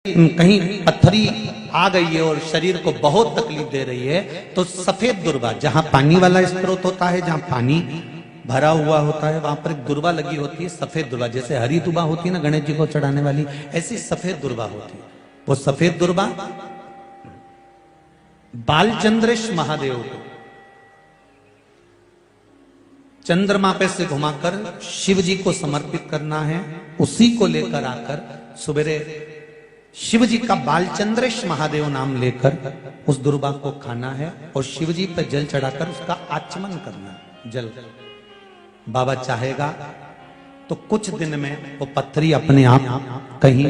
कहीं पत्थरी आ गई है और शरीर को बहुत तकलीफ दे रही है, तो सफेद दुर्वा, जहां पानी वाला स्रोत होता है, जहां पानी भरा हुआ होता है, वहां पर एक दुर्वा लगी होती है, सफेद दुर्वा। जैसे हरी दुर्वा होती है ना गणेश जी को चढ़ाने वाली, ऐसी सफेद दुर्वा होती है। वो सफेद दुर्वा बालचंद्रेश महादेव को चंद्रमा पे से घुमाकर शिव जी को समर्पित करना है। उसी को लेकर आकर सुबेरे शिव जी का बालचंद्रेश महादेव नाम लेकर उस दुर्वा को खाना है और शिव जी पर जल चढ़ाकर उसका आचमन करना है। जल बाबा चाहेगा तो कुछ दिन में वो पत्थरी अपने आप कहीं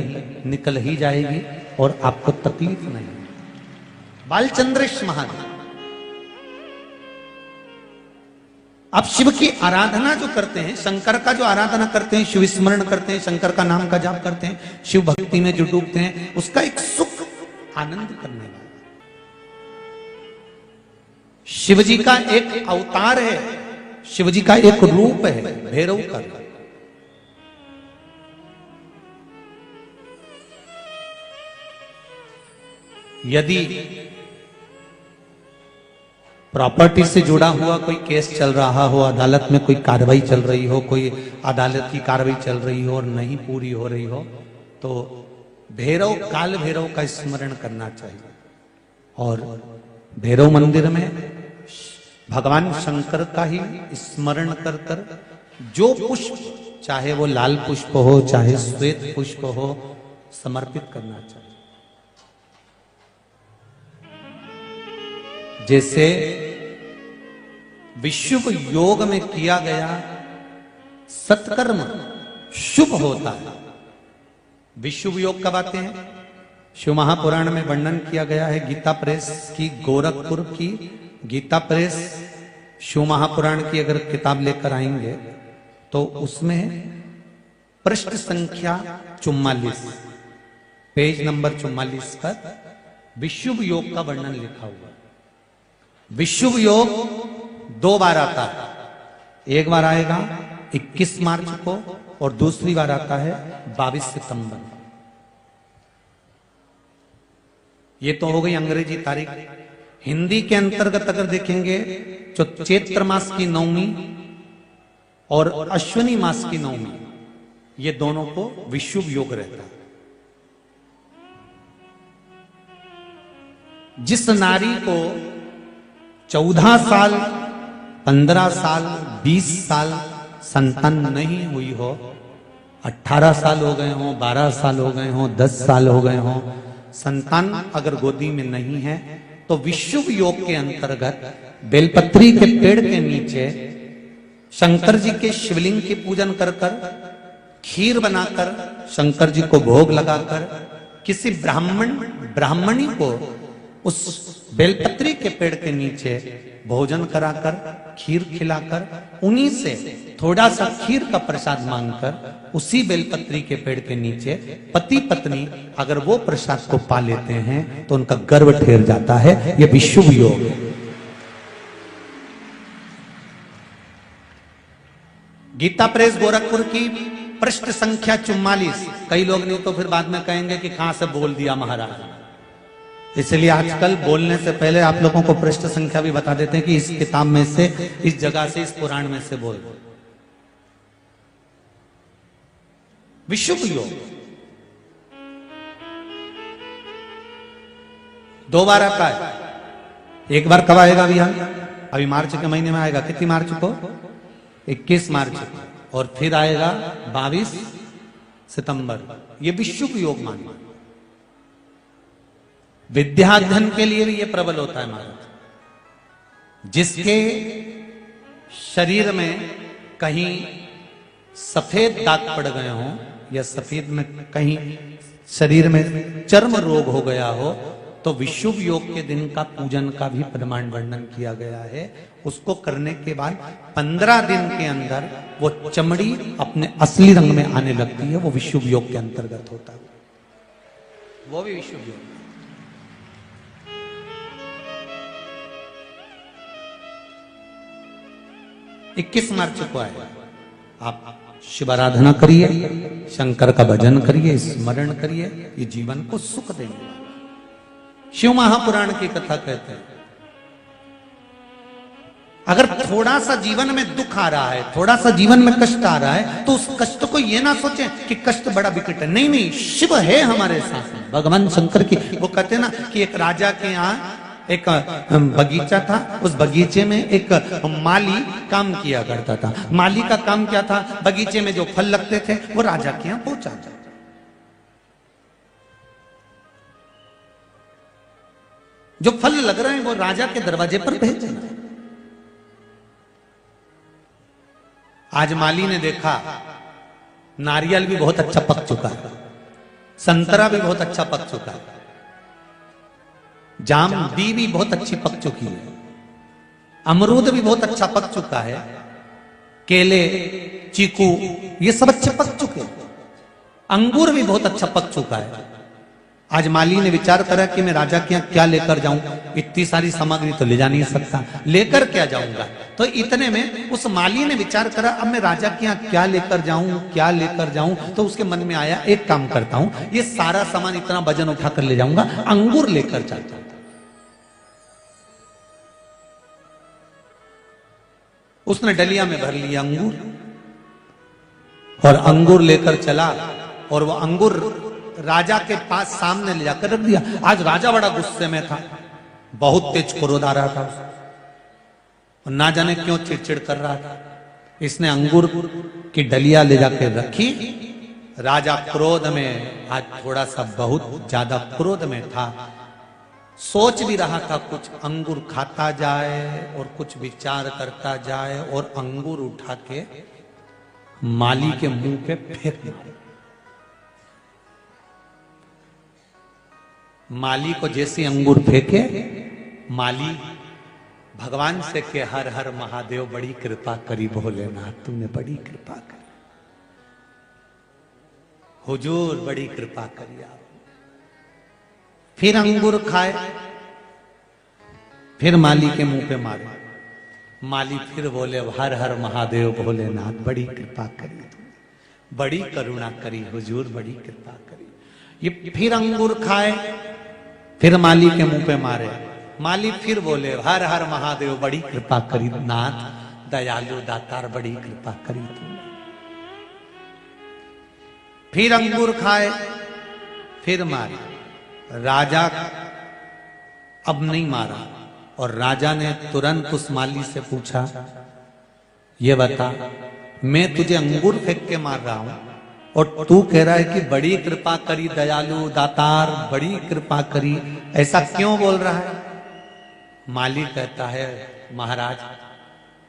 निकल ही जाएगी और आपको तकलीफ नहीं। बालचंद्रेश महादेव, आप शिव की आराधना जो करते हैं, शंकर का जो आराधना करते हैं, शिव स्मरण करते हैं, शंकर का नाम का जाप करते हैं, शिव भक्ति में जो डूबते हैं, उसका एक सुख आनंद करने वाला शिव जी का एक अवतार है, शिव जी का एक रूप है भैरव का। यदि प्रॉपर्टी से जुड़ा हुआ कोई केस चल रहा हो, अदालत में कोई कार्रवाई चल रही हो, कोई अदालत की कार्रवाई चल रही हो और नहीं पूरी हो रही हो, तो भैरव, काल भैरव का स्मरण करना चाहिए। और भैरव मंदिर में भगवान शंकर का ही स्मरण कर कर जो पुष्प, चाहे वो लाल पुष्प हो चाहे श्वेत पुष्प हो, समर्पित करना चाहिए। जैसे विशुभ योग में किया गया सत्कर्म शुभ होता है। विशुभ योग कब आते हैं? शिव महापुराण में वर्णन किया गया है। गीता प्रेस की, गोरखपुर की गीता प्रेस शिव महापुराण की अगर किताब लेकर आएंगे तो उसमें पृष्ठ संख्या 44, पेज नंबर 44 पर विशुभ योग का वर्णन लिखा हुआ है। विशुभ योग 2 बार आता है। एक बार आएगा 21 मार्च को और दूसरी बार आता है 22 सितंबर। ये तो हो गई अंग्रेजी तारीख। हिंदी के अंतर्गत अगर देखेंगे तो चैत्र मास की नवमी और अश्विनी मास की नवमी, ये दोनों को विशुभ योग रहता है। जिस नारी को 14 साल, 15 साल, 20 साल संतान नहीं हुई हो, 18 साल हो गए हो, 12 साल हो गए हो, 10 साल हो गए हो, संतान अगर गोदी में नहीं है, तो विशुभ योग के अंतर्गत बेलपत्री के पेड़ के नीचे शंकर जी के शिवलिंग की पूजन कर कर, खीर बनाकर शंकर जी को भोग लगाकर, किसी ब्राह्मणी को उस बेलपत्री के पेड़ के नीचे भोजन कराकर, खीर खिलाकर, उन्हीं से थोड़ा सा खीर का प्रसाद मांगकर, उसी बेलपत्री के पेड़ के नीचे पति पत्नी अगर वो प्रसाद को पा लेते हैं तो उनका गर्व ठहर जाता है। ये विशुभ योग है। गीता प्रेस गोरखपुर की पृष्ठ संख्या 44। कई लोग नहीं तो फिर बाद में कहेंगे कि कहां से बोल दिया महाराज। इसलिए आजकल बोलने से पहले आप लोगों को पृष्ठ संख्या भी बता देते हैं कि इस किताब में से, इस जगह से, इस पुराण में से बोल। विशुभ योग 2 बार आता है। एक बार कब आएगा भैया? अभी मार्च के महीने में आएगा। कितनी मार्च को? 21 मार्च को। और फिर आएगा 22 सितंबर। ये विशुभ योग मानिए। विद्याध्ययन के लिए भी ये प्रबल होता है महाराज। जिसके शरीर में कहीं सफेद दाग पड़ गए हों या सफेद में कहीं शरीर में चर्म रोग हो गया हो, तो विशुभ योग के दिन का पूजन का भी प्रमाण वर्णन किया गया है। उसको करने के बाद 15 दिन के अंदर वो चमड़ी अपने असली रंग में आने लगती है। वो विशुभ योग के अंतर्गत होता है। वो भी विशुभ योग। 21 मार्च को आएगा। आप शिवाराधना करिए, शंकर का भजन करिए, स्मरण करिए, ये जीवन को सुख देंगे। शिव महापुराण की कथा कहते हैं, अगर थोड़ा सा जीवन में दुख आ रहा है, थोड़ा सा जीवन में कष्ट आ रहा है, तो उस कष्ट को ये ना सोचें कि कष्ट बड़ा विकट है। नहीं नहीं, शिव है हमारे साथ। भगवान शंकर की वो कहते हैं ना कि एक राजा के यहाँ एक बगीचा था, उस बगीचे में एक माली काम किया करता था। माली का काम क्या था? बगीचे में जो फल लगते थे वो राजा के यहाँ पहुंचाता। जो फल लग रहे हैं वो राजा के दरवाजे पर भेज देना। आज माली ने देखा नारियल भी बहुत अच्छा पक चुका है, संतरा भी बहुत अच्छा पक चुका है, जाम भी बहुत अच्छी पक चुकी है, अमरूद भी बहुत अच्छा पक चुका है, केले, चीकू ये सब अच्छे पक चुके हैं, अंगूर भी बहुत अच्छा पक चुका है। आज माली ने विचार करा कि मैं राजा के यहाँ क्या लेकर जाऊं, इतनी सारी सामग्री तो ले जा नहीं सकता, लेकर क्या जाऊंगा। तो इतने में उस माली ने विचार करा, अब मैं राजा के यहाँ क्या लेकर जाऊं, क्या लेकर जाऊं। तो उसके मन में आया, एक काम करता हूं, ये सारा सामान इतना वजन उठाकर ले जाऊंगा, अंगूर लेकर चलता हूं। उसने डलिया में भर लिया अंगूर और अंगूर लेकर चला, और वो अंगूर राजा के पास सामने ले जाकर रख दिया। आज राजा बड़ा गुस्से में था, बहुत तेज क्रोध आ रहा था, और ना जाने क्यों चिड़चिड़ कर रहा था। इसने अंगूर की डलिया ले जाकर रखी। राजा क्रोध में, आज थोड़ा सा बहुत ज्यादा क्रोध में था, सोच भी रहा था कुछ, अंगूर खाता जाए और कुछ विचार करता जाए, और अंगूर उठा के माली के मुंह पे फेंक दिया। माली को जैसे अंगूर फेंके, माली भगवान से के हर हर महादेव बड़ी कृपा करी, भोलेनाथ तूने बड़ी कृपा करी, हुजूर बड़ी कृपा करी आप। फिर अंगूर खाए, फिर माली के मुंह पे मारे। माली फिर बोले, हर हर महादेव भोलेनाथ बड़ी कृपा करी तूने, बड़ी करुणा करी हुजूर, बड़ी कृपा करी। ये फिर अंगूर खाए, फिर माली के मुंह पे मारे। माली फिर बोले, हर हर महादेव बड़ी कृपा करी नाथ, दयालु दातार बड़ी कृपा करी तूने। फिर अंगूर खाए, फिर मारे। राजा अब नहीं मारा, और राजा ने तुरंत उस माली से पूछा, ये बता, मैं तुझे अंगूर फेंक के मार रहा हूं और तू कह रहा है कि बड़ी कृपा करी दयालु दातार, बड़ी कृपा करी, ऐसा क्यों बोल रहा है? माली कहता है, महाराज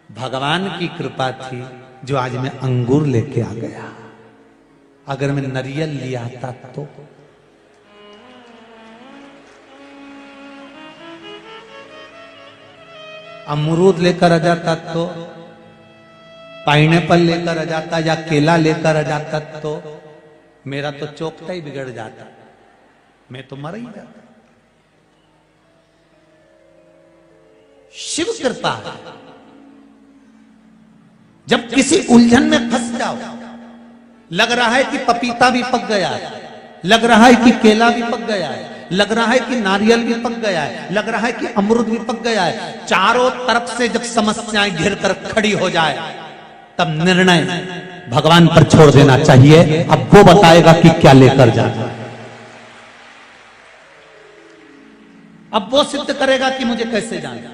भगवान की कृपा थी जो आज मैं अंगूर लेके आ गया, अगर मैं नारियल लिया आता तो। अमरूद लेकर आ जाता तो, पाइनएप्पल लेकर आ जाता या केला लेकर आ जाता तो मेरा तो चोखटा ही बिगड़ जाता, मैं तो मर ही जाता। शिव कृपा है। जब किसी उलझन में फंस जाओ, लग रहा है कि पपीता भी पक गया है, लग रहा है कि केला भी पक गया है, लग रहा है कि नारियल भी पक गया है, लग रहा है कि अमरूद भी पक गया है, चारों तरफ से जब समस्याएं घिर कर खड़ी हो जाए, तब निर्णय भगवान पर छोड़ देना चाहिए। अब वो बताएगा कि क्या लेकर जाना, अब वो सिद्ध करेगा कि मुझे कैसे जाना।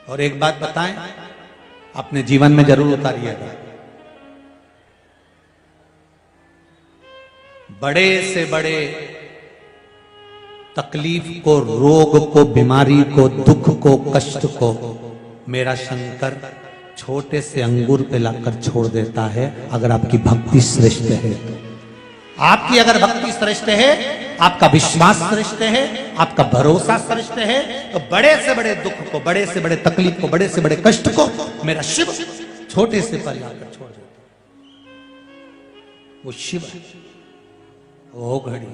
और एक बात बताएं, अपने जीवन में जरूर उतारिएगा, बड़े से बड़े तकलीफ को, रोग को, बीमारी को, दुख को, कष्ट को मेरा शंकर छोटे से अंगूर पे लाकर छोड़ देता है, अगर आपकी भक्ति श्रेष्ठ है तो। आपकी अगर भक्ति श्रेष्ठ है, आपका विश्वास श्रेष्ठ है, आपका भरोसा श्रेष्ठ है, तो बड़े से बड़े दुख को, बड़े से बड़े तकलीफ को, बड़े से बड़े कष्ट को मेरा शिव छोटे से पर लाकर छोड़ देता। वो शिव है, वो घड़ी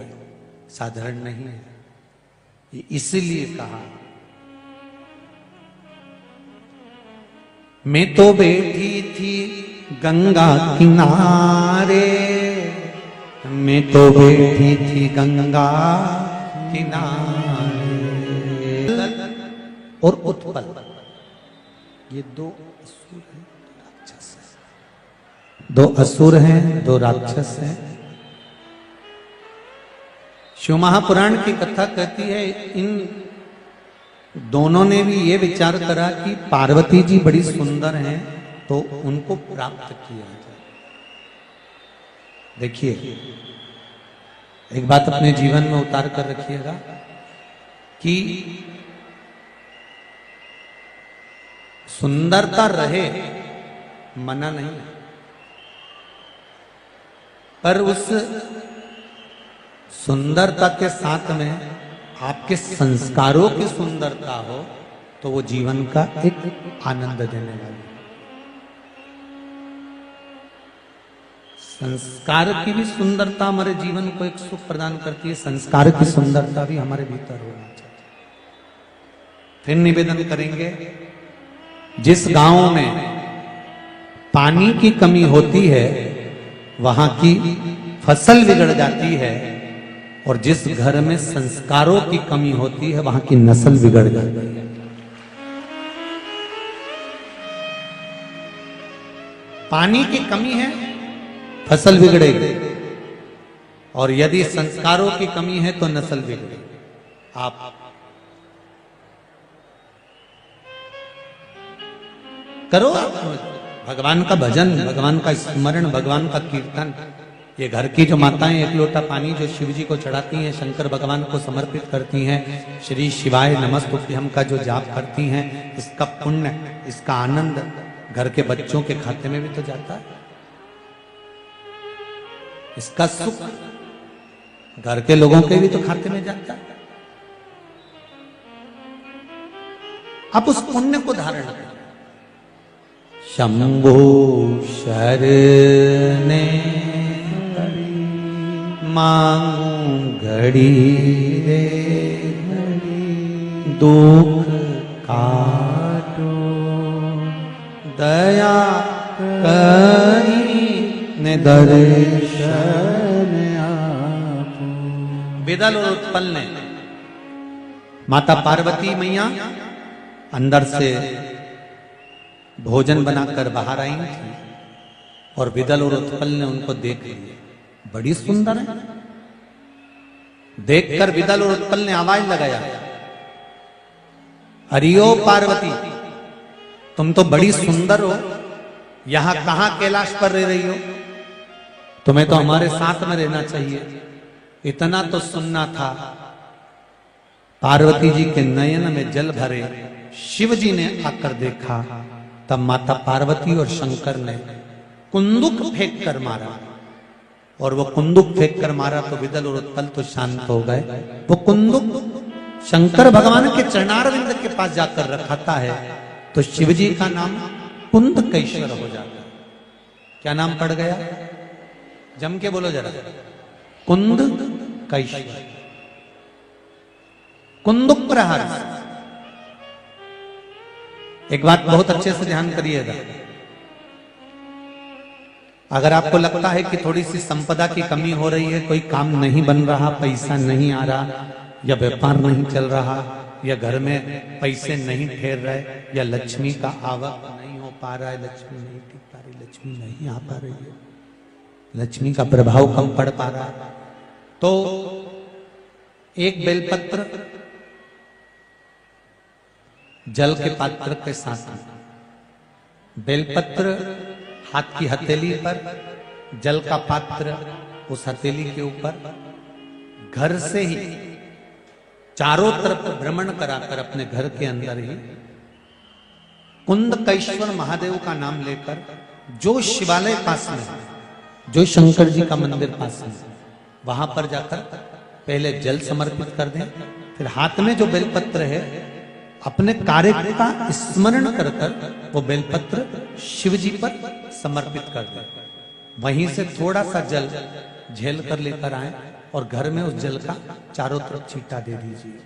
साधारण नहीं है। इसलिए कहा मैं तो बैठी थी गंगा किनारे, मैं तो बैठी थी गंगा किनारे। और उत्पल, ये दो असुर हैं, राक्षस हैं, दो असुर हैं, दो राक्षस हैं। शिव महापुराण की कथा कहती है इन दोनों ने भी ये विचार करा कि पार्वती जी बड़ी सुंदर हैं तो उनको प्राप्त किया जाए। देखिए, एक बात अपने जीवन में उतार कर रखिएगा कि सुंदरता रहे मना नहीं, पर उस सुंदरता के साथ में आपके संस्कारों की सुंदरता हो तो वो जीवन का एक आनंद देने वाली। संस्कार की भी सुंदरता हमारे जीवन को एक सुख प्रदान करती है, संस्कार की सुंदरता भी हमारे भीतर होना चाहिए। फिर निवेदन करेंगे, जिस गांव में पानी की कमी होती है वहां की फसल बिगड़ जाती है, और जिस घर में संस्कारों की कमी होती है वहां की नस्ल बिगड़ जाती है। पानी की कमी है, फसल बिगड़ेगी, और यदि संस्कारों की कमी है तो नस्ल बिगड़ेगी। आप करो भगवान का भजन, भगवान का स्मरण, भगवान का कीर्तन। ये घर की जो माताएं एक लोटा पानी जो शिव जी को चढ़ाती हैं, शंकर भगवान को समर्पित करती हैं, श्री शिवाय नमस्तुभ्यं का जो जाप करती हैं, इसका पुण्य, इसका आनंद घर के बच्चों के खाते में भी तो जाता है। इसका सुख घर के लोगों के भी तो खाते में जाता है। आप उस पुण्य को धारण करें। शंभो शरणे मांगू घड़ी रे घड़ी, दुख काटो दया करी ने दर्शन आपो। विदल और उत्पल ने, माता पार्वती मैया अंदर से भोजन बनाकर बाहर आई थी और विदल और उत्पल ने उनको देख लिया, बड़ी सुंदर है। देखकर विदल और उत्पल ने आवाज लगाया, अरियो पार्वती, तुम तो बड़ी सुंदर हो, यहां कहां कैलाश पर रह रही हो? तुम्हें तो हमारे साथ में रहना चाहिए। इतना तो सुनना था। पार्वती जी के नयन में जल भरे, शिव जी ने आकर देखा, तब माता पार्वती और शंकर ने कुंदुक फेंक कर मारा, और वो कुंदुक फेंक कर मारा तो विदल और उत्पल तो शांत हो गए। वो कुंदुक शंकर भगवान के चरणारविंद के पास जाकर रखाता है तो शिव जी का नाम कुंदकेश्वर हो जाता है। क्या नाम पड़ गया? जम के बोलो जरा, कुंदकेश्वर, कुंदुक प्रहार। एक बात बहुत अच्छे से ध्यान करिएगा, अगर आपको लगता है कि थोड़ी सी संपदा की कमी हो रही है, कोई काम नहीं बन रहा, पैसा नहीं आ रहा, या व्यापार नहीं चल रहा, या घर में पैसे नहीं ठहर रहे, या लक्ष्मी का आवक नहीं हो पा रहा है, लक्ष्मी नहीं टिक पा रही, लक्ष्मी नहीं आ पा रही है, लक्ष्मी का प्रभाव कम पड़ पा रहा है, तो एक बेलपत्र जल के पात्र के साथ, बेलपत्र हाथ की हथेली पर, जल का पात्र उस हथेली के ऊपर, घर से ही चारों तरफ भ्रमण कराकर अपने घर के अंदर ही कुंदकेश्वर महादेव का नाम लेकर, जो शिवालय पास में, जो शंकर जी का मंदिर पास में, वहां पर जाकर पहले जल समर्पित कर दें, फिर हाथ में जो बेलपत्र है अपने कार्य का स्मरण कर कर वो बेलपत्र शिव जी पर समर्पित कर दें। वहीं से थोड़ा सा जल झेल कर लेकर आए और घर में उस जल का चारों तरफ छींटा दे दीजिए।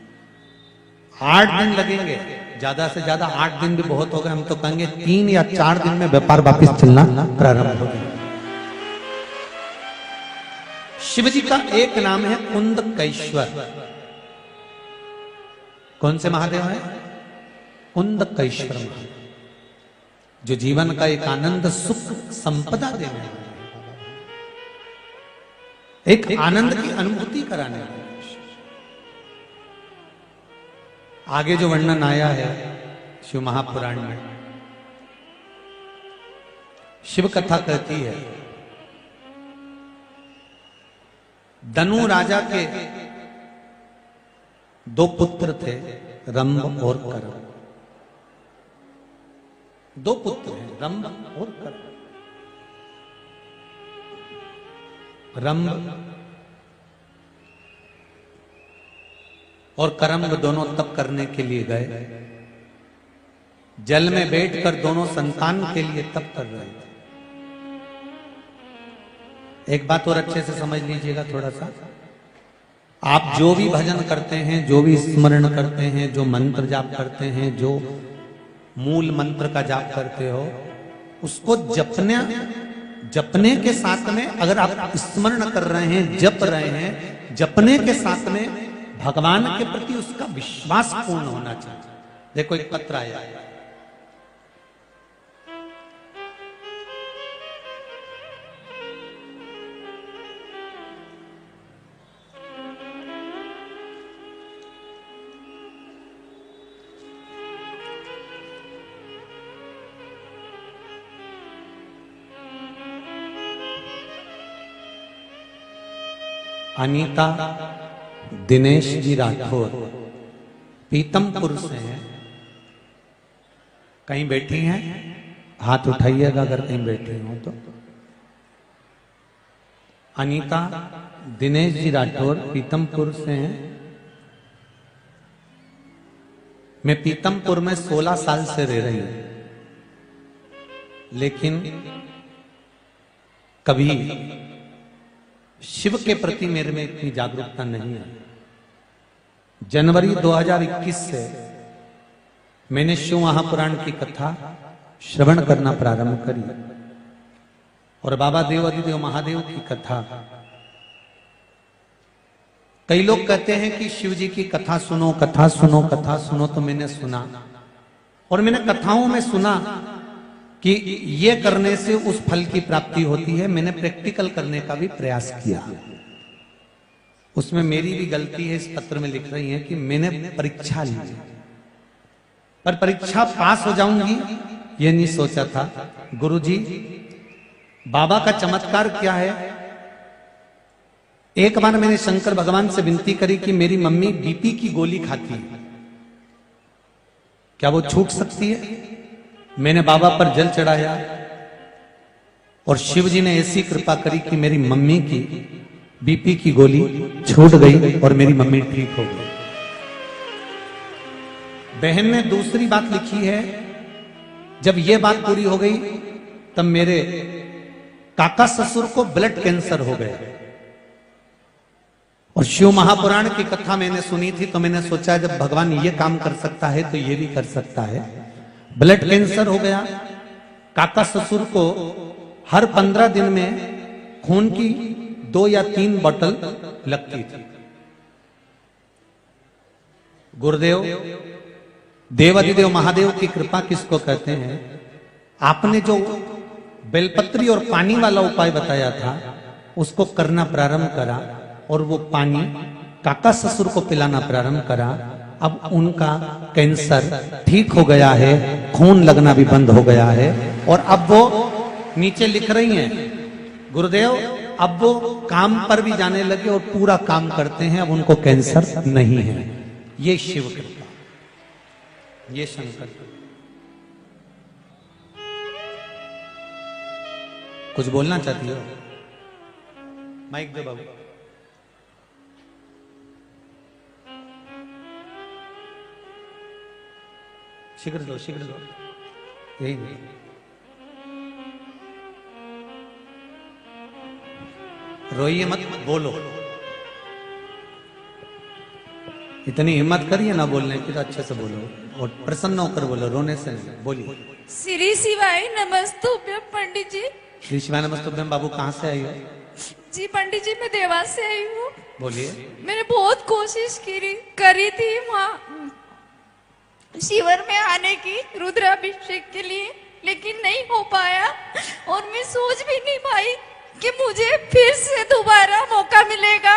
8 दिन लगेंगे, ज्यादा से ज्यादा 8 दिन भी बहुत हो गए, हम तो कहेंगे 3 या 4 दिन में व्यापार वापिस चलना प्रारंभ हो गया। शिव जी का एक नाम है कुंदकेश्वर। कौन से महादेव है? कुंदकेश्वर महादेव, जो जीवन का एक आनंद सुख संपदा देने वाले, एक आनंद की अनुभूति कराने वाले। आगे जो वर्णन आया है शिव महापुराण में, शिव कथा कहती है दनु राजा के 2 पुत्र थे, रंभ और करम। 2 पुत्र हैं, रंभ और करम। रंभ और करम्ब दोनों तप करने के लिए गए, जल में बैठकर दोनों संतान के लिए तप कर रहे थे। एक बात और अच्छे से समझ लीजिएगा थोड़ा सा, आप जो भी भजन करते हैं, जो भी स्मरण करते हैं, जो मंत्र जाप करते हैं, जो मूल मंत्र का जाप करते हो, उसको जपने के साथ में अगर आप स्मरण कर रहे हैं, जप रहे हैं, जपने के साथ में भगवान के प्रति उसका विश्वास पूर्ण होना चाहिए। देखो एक पत्र आया, अनीता दिनेश जी राठौर पीतमपुर से हैं। कहीं बैठी हैं? हाथ उठाइएगा अगर कहीं बैठी हो तो। अनीता दिनेश जी राठौर पीतमपुर से हैं। मैं पीतमपुर में 16 साल से रह रही हूं, लेकिन कभी शिव के प्रति मेरे में इतनी जागरूकता नहीं है। जनवरी 2021 से मैंने शिव महापुराण की कथा श्रवण करना प्रारंभ करी और बाबा देवाधिदेव महादेव की कथा। कई लोग कहते हैं कि शिव जी की कथा सुनो, कथा सुनो, कथा सुनो, तो मैंने सुना और मैंने कथाओं में सुना कि ये करने से उस फल की प्राप्ति होती है। मैंने प्रैक्टिकल करने का भी प्रयास किया। उसमें मेरी भी गलती है, इस पत्र में लिख रही है कि मैंने परीक्षा ली, पर परीक्षा पास हो जाऊंगी ये नहीं सोचा था। गुरुजी, बाबा का चमत्कार क्या है, एक बार मैंने शंकर भगवान से विनती करी कि मेरी मम्मी बीपी की गोली खाती है, क्या वो छूट सकती है? मैंने बाबा पर जल चढ़ाया और शिव जी ने ऐसी कृपा करी कि मेरी मम्मी की बीपी की गोली छूट गई और मेरी मम्मी ठीक हो गई। बहन ने दूसरी बात लिखी है, जब यह बात पूरी हो गई तब मेरे काका ससुर को ब्लड कैंसर हो गया और शिव महापुराण की कथा मैंने सुनी थी, तो मैंने सोचा जब भगवान ये काम कर सकता है तो ये भी कर सकता है। ब्लड कैंसर हो गया। काका ससुर को हर 15 दिन में खून की 2 या 3 बोतल लगती थी। गुरुदेव देवाधिदेव महादेव की कृपा किसको कहते हैं? आपने जो बेलपत्री और पानी वाला उपाय बताया था उसको करना प्रारंभ करा और वो पानी काका ससुर को पिलाना प्रारंभ करा। अब उनका कैंसर ठीक हो गया है, खून लगना भी बंद हो गया है और अब वो नीचे लिख रही हैं, गुरुदेव अब वो काम पर भी जाने लगे और पूरा काम करते हैं, अब उनको कैंसर नहीं है। ये शिव कृपा, ये शंकर कृपा। कुछ बोलना चाहती हो? माइक दो बाबू। शीघ्र दो, शीघ्र दो। यही नहीं, रोइए मत, बोलो। इतनी हिम्मत करिए ना बोलने की, तो अच्छे से बोलो और प्रसन्न होकर बोलो, रोने से नहीं। बोलिए। श्री शिवाय नमस्तुभ्यम पंडित जी। श्री शिवाय नमस्तुभ्यम। बाबू कहाँ से आई हो? जी पंडित जी, मैं देवास से आई हूँ। बोलिए। मैंने बहुत कोशिश करी थी वहाँ शिविर में आने की, रुद्राभिषेक के लिए, लेकिन नहीं हो पाया। और मैं सोच भी नहीं पाई कि मुझे फिर से दोबारा मौका मिलेगा।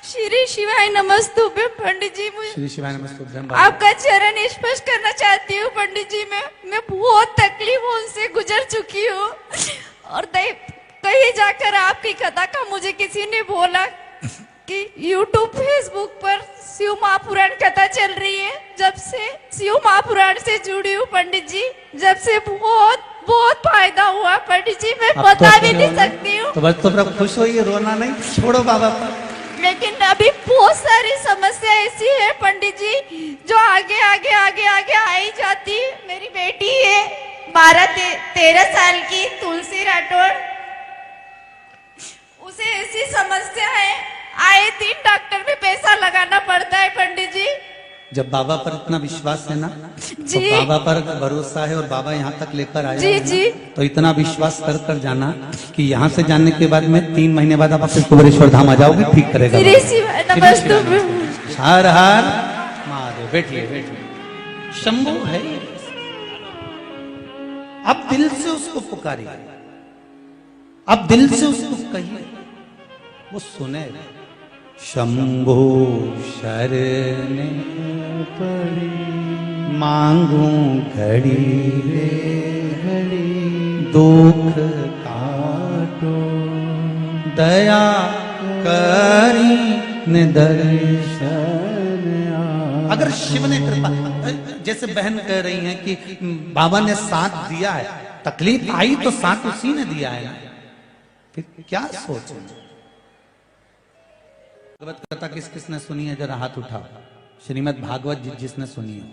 श्री शिवाय नमस्तुभ्यम पंडित जी। श्री शिवाय नमस्तुभ्यम। आपका चरण स्पर्श करना चाहती हूँ पंडित जी। मैं बहुत तकलीफों से गुजर चुकी हूँ, और कहीं जाकर आपकी कथा का मुझे किसी ने बोला कि YouTube फेसबुक पर शिव महापुराण कथा चल रही है। जब से शिव महापुराण से जुड़ी हूँ पंडित जी, जब से बहुत बहुत फायदा हुआ पंडित जी, मैं बता भी नहीं सकती हूँ। तो बस तो खुश होइए, रोना नहीं, छोड़ो बाबा पर। लेकिन अभी बहुत सारी समस्या ऐसी है पंडित जी, जो आगे आगे आगे आगे आई जाती। मेरी बेटी है 12-13 साल की, तुलसी राठौड़, उसे ऐसी समस्या है, आए दिन डॉक्टर में पैसा लगाना पड़ता है पंडित जी। जब बाबा पर इतना विश्वास है ना, तो बाबा पर भरोसा है और बाबा यहाँ तक लेकर आए जी जी, तो इतना विश्वास कर जाना कि यहाँ से जाने के बाद में 3 महीने बाद आप वापस कुबेरेश्वर धाम आ जाओगे, ठीक करेगा। हर हर महादेव। बैठिए बैठिए। शंभू है, अब दिल से उसको पुकारिए, अब दिल से उसको कहिए, वो सुने। शंभो शरण पड़ी, मांगू घड़ी रे घड़ी, दुख काटो, दया करी निदर्शन। अगर शिव ने कृपा, जैसे बहन कह रही हैं कि बाबा ने साथ दिया है, तकलीफ आई तो साथ उसी ने दिया है ना, फिर क्या सोचें। भागवत कथा किस किसने सुनी है? जरा हाथ उठाओ। श्रीमद् भागवत जिसने सुनी है,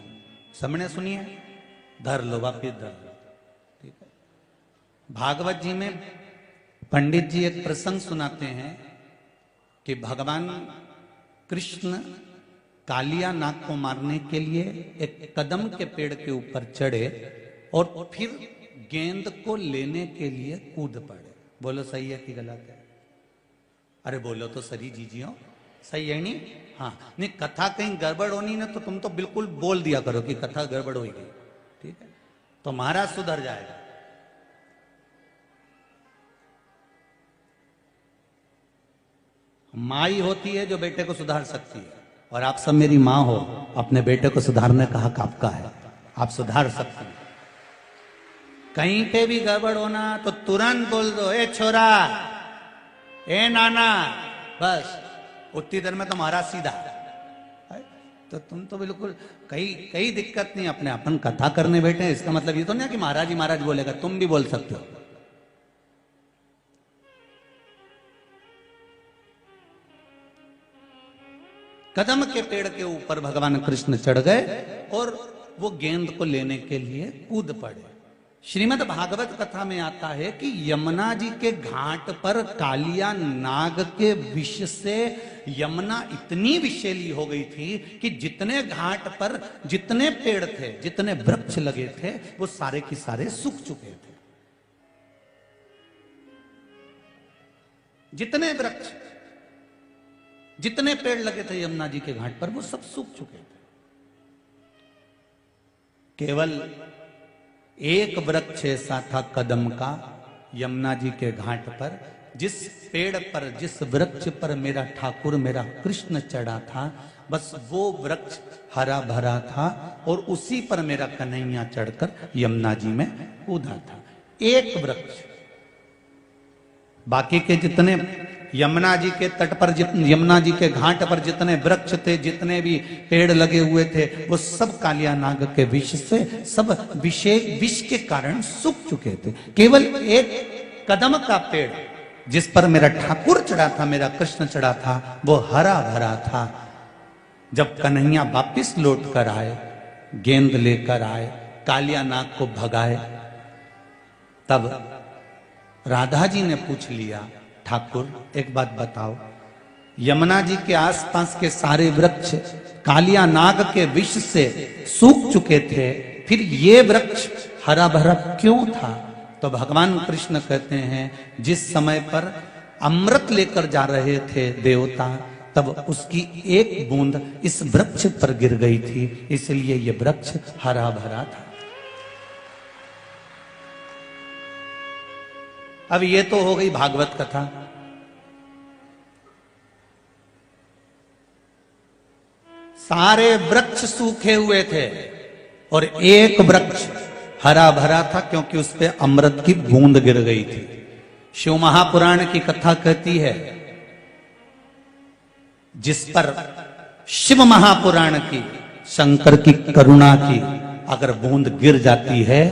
सबने सुनी है? धर लो, वापिस धर लो। ठीक है। भागवत जी में पंडित जी एक प्रसंग सुनाते हैं कि भगवान कृष्ण कालिया नाग को मारने के लिए एक कदम के पेड़ के ऊपर चढ़े और फिर गेंद को लेने के लिए कूद पड़े। बोलो सही है कि गलत है? अरे बोलो तो सही जीजियो, सही है नहीं? हाँ नहीं, कथा कहीं गड़बड़ होनी ना तो तुम तो बिल्कुल बोल दिया करो कि कथा गड़बड़ हो गई, ठीक है? तो महाराज सुधर जाएगा। माई होती है जो बेटे को सुधार सकती है, और आप सब मेरी माँ हो, अपने बेटे को सुधारने का हक आपका है, आप सुधार सकती हैं। कहीं पे भी गड़बड़ होना तो तुरंत बोल दो, ए छोरा, ए नाना, बस उतनी देर में तुम्हारा सीधा। तो तुम तो बिल्कुल कई दिक्कत नहीं। अपने अपन कथा करने बैठे हैं, इसका मतलब ये तो नहीं कि महाराज ही महाराज बोलेगा, तुम भी बोल सकते हो। कदम के पेड़ के ऊपर भगवान कृष्ण चढ़ गए और वो गेंद को लेने के लिए कूद पड़े। श्रीमद् भागवत कथा में आता है कि यमुना जी के घाट पर कालिया नाग के विष से यमुना इतनी विषैली हो गई थी कि जितने घाट पर जितने पेड़ थे, जितने वृक्ष लगे थे, वो सारे के सारे सूख चुके थे। जितने वृक्ष, जितने पेड़ लगे थे यमुना जी के घाट पर, वो सब सूख चुके थे। केवल एक वृक्ष ऐसा था कदम का यमुना जी के घाट पर, जिस पेड़ पर, जिस वृक्ष पर मेरा ठाकुर, मेरा कृष्ण चढ़ा था, बस वो वृक्ष हरा भरा था और उसी पर मेरा कन्हैया चढ़कर यमुना जी में कूदा था। एक वृक्ष। बाकी के जितने यमुना जी के तट पर, यमुना जी के घाट पर जितने वृक्ष थे, जितने भी पेड़ लगे हुए थे, वो सब कालिया नाग के विष से, सब विष के कारण सूख चुके थे। केवल एक कदम का पेड़ जिस पर मेरा ठाकुर चढ़ा था, मेरा कृष्ण चढ़ा था, वो हरा भरा था। जब कन्हैया वापिस लौट कर आए, गेंद लेकर आए, कालिया नाग को भगाए, तब राधा जी ने पूछ लिया, ठाकुर एक बात बताओ, यमुना जी के आसपास के सारे वृक्ष कालिया नाग के विष से सूख चुके थे, फिर ये वृक्ष हरा भरा क्यों था? तो भगवान कृष्ण कहते हैं जिस समय पर अमृत लेकर जा रहे थे देवता, तब उसकी एक बूंद इस वृक्ष पर गिर गई थी, इसलिए यह वृक्ष हरा भरा था। अब ये तो हो गई भागवत कथा। सारे वृक्ष सूखे हुए थे और एक वृक्ष हरा भरा था, क्योंकि उस पे अमृत की बूंद गिर गई थी। शिव महापुराण की कथा कहती है, जिस पर शिव महापुराण की, शंकर की करुणा की अगर बूंद गिर जाती है,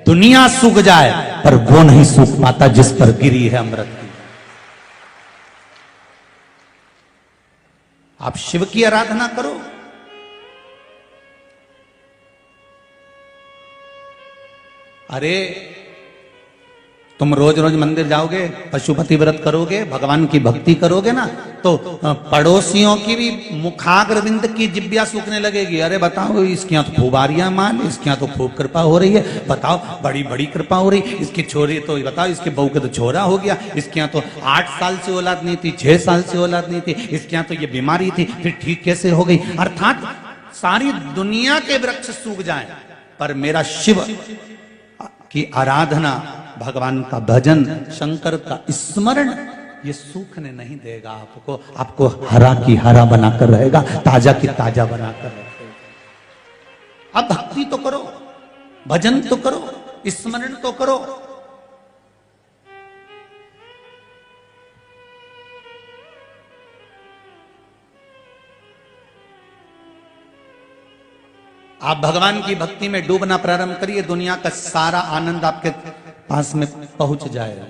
दुनिया सूख जाए पर वो नहीं सूख पाता जिस पर गिरी है अमृत की। आप शिव की आराधना करो, अरे तुम रोज रोज मंदिर जाओगे, पशुपति व्रत करोगे, भगवान की भक्ति करोगे ना, तो पड़ोसियों की भी मुखाग्रविंद की जिब्या सूखने लगेगी। अरे बताओ, इसके यहाँ तो खूब आ रही है माल, इसके यहाँ तो खूब कृपा हो रही है, बताओ बड़ी बड़ी कृपा हो रही, इसकी छोरी तो बताओ, इसके बहू का तो छोरा हो गया, इसके यहाँ तो 8 साल से औलाद नहीं थी, 6 साल से औलाद नहीं थी, इसके यहाँ तो ये बीमारी थी, फिर ठीक कैसे हो गई। अर्थात सारी दुनिया के वृक्ष सूख जाएं, पर मेरा शिव की आराधना, भगवान का भजन, शंकर का स्मरण, ये सूखने नहीं देगा आपको। आपको हरा की हरा बनाकर रहेगा, ताजा की ताजा बनाकर रहेगा। अब भक्ति तो करो, भजन तो करो, स्मरण तो करो। आप भगवान की भक्ति में डूबना प्रारंभ करिए, दुनिया का सारा आनंद आपके पास में पहुंच जाएगा।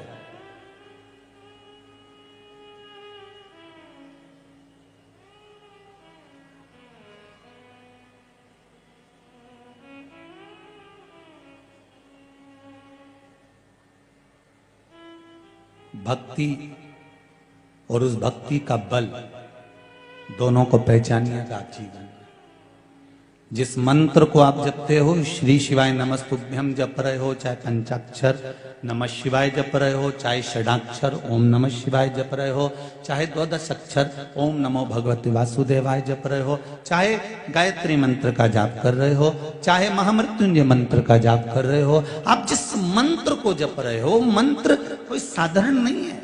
भक्ति और उस भक्ति का बल दोनों को पहचानिएगा आप जीवन। जिस मंत्र को आप जपते हो, श्री शिवाय नमस्तुभ्यम जप रहे हो, चाहे पंचाक्षर नमः शिवाय जप रहे हो, चाहे षडाक्षर ओम नमः शिवाय जप रहे हो, चाहे 12 अक्षर ओम नमो भगवते वासुदेवाय जप रहे हो, चाहे गायत्री मंत्र का जाप कर रहे हो, चाहे महामृत्युंजय मंत्र का जाप कर रहे हो, आप जिस मंत्र को जप रहे हो, मंत्र कोई साधारण नहीं है।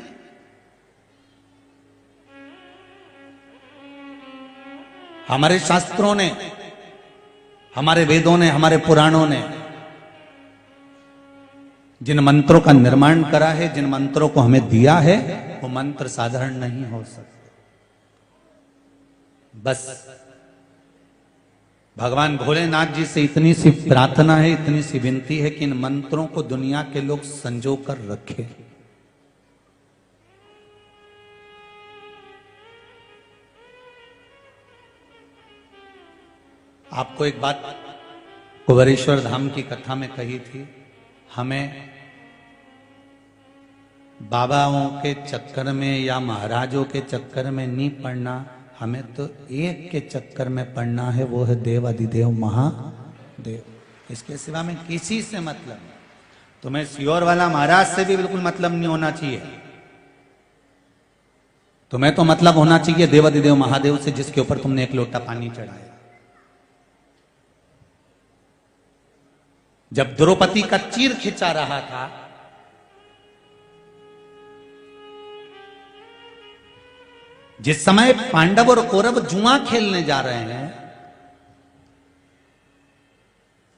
हमारे शास्त्रों ने, हमारे वेदों ने, हमारे पुराणों ने जिन मंत्रों का निर्माण करा है, जिन मंत्रों को हमें दिया है, वो मंत्र साधारण नहीं हो सकते। बस भगवान भोलेनाथ जी से इतनी सी प्रार्थना है, इतनी सी विनती है कि इन मंत्रों को दुनिया के लोग संजो कर रखें। आपको एक बात कुबेरेश्वर धाम की कथा में कही थी, हमें बाबाओं के चक्कर में या महाराजों के चक्कर में नहीं पड़ना, हमें तो एक के चक्कर में पड़ना है, वो है देव अधिदेव महादेव। इसके सिवा में किसी से मतलब नहीं। तुम्हें सियोर वाला महाराज से भी बिल्कुल मतलब नहीं होना चाहिए। तुम्हें तो मतलब होना चाहिए देव अधिदेव महादेव से, जिसके ऊपर तुमने एक लोटा पानी चढ़ाया। जब द्रौपदी का चीर खिंचा रहा था, जिस समय पांडव और कौरव जुआ खेलने जा रहे हैं,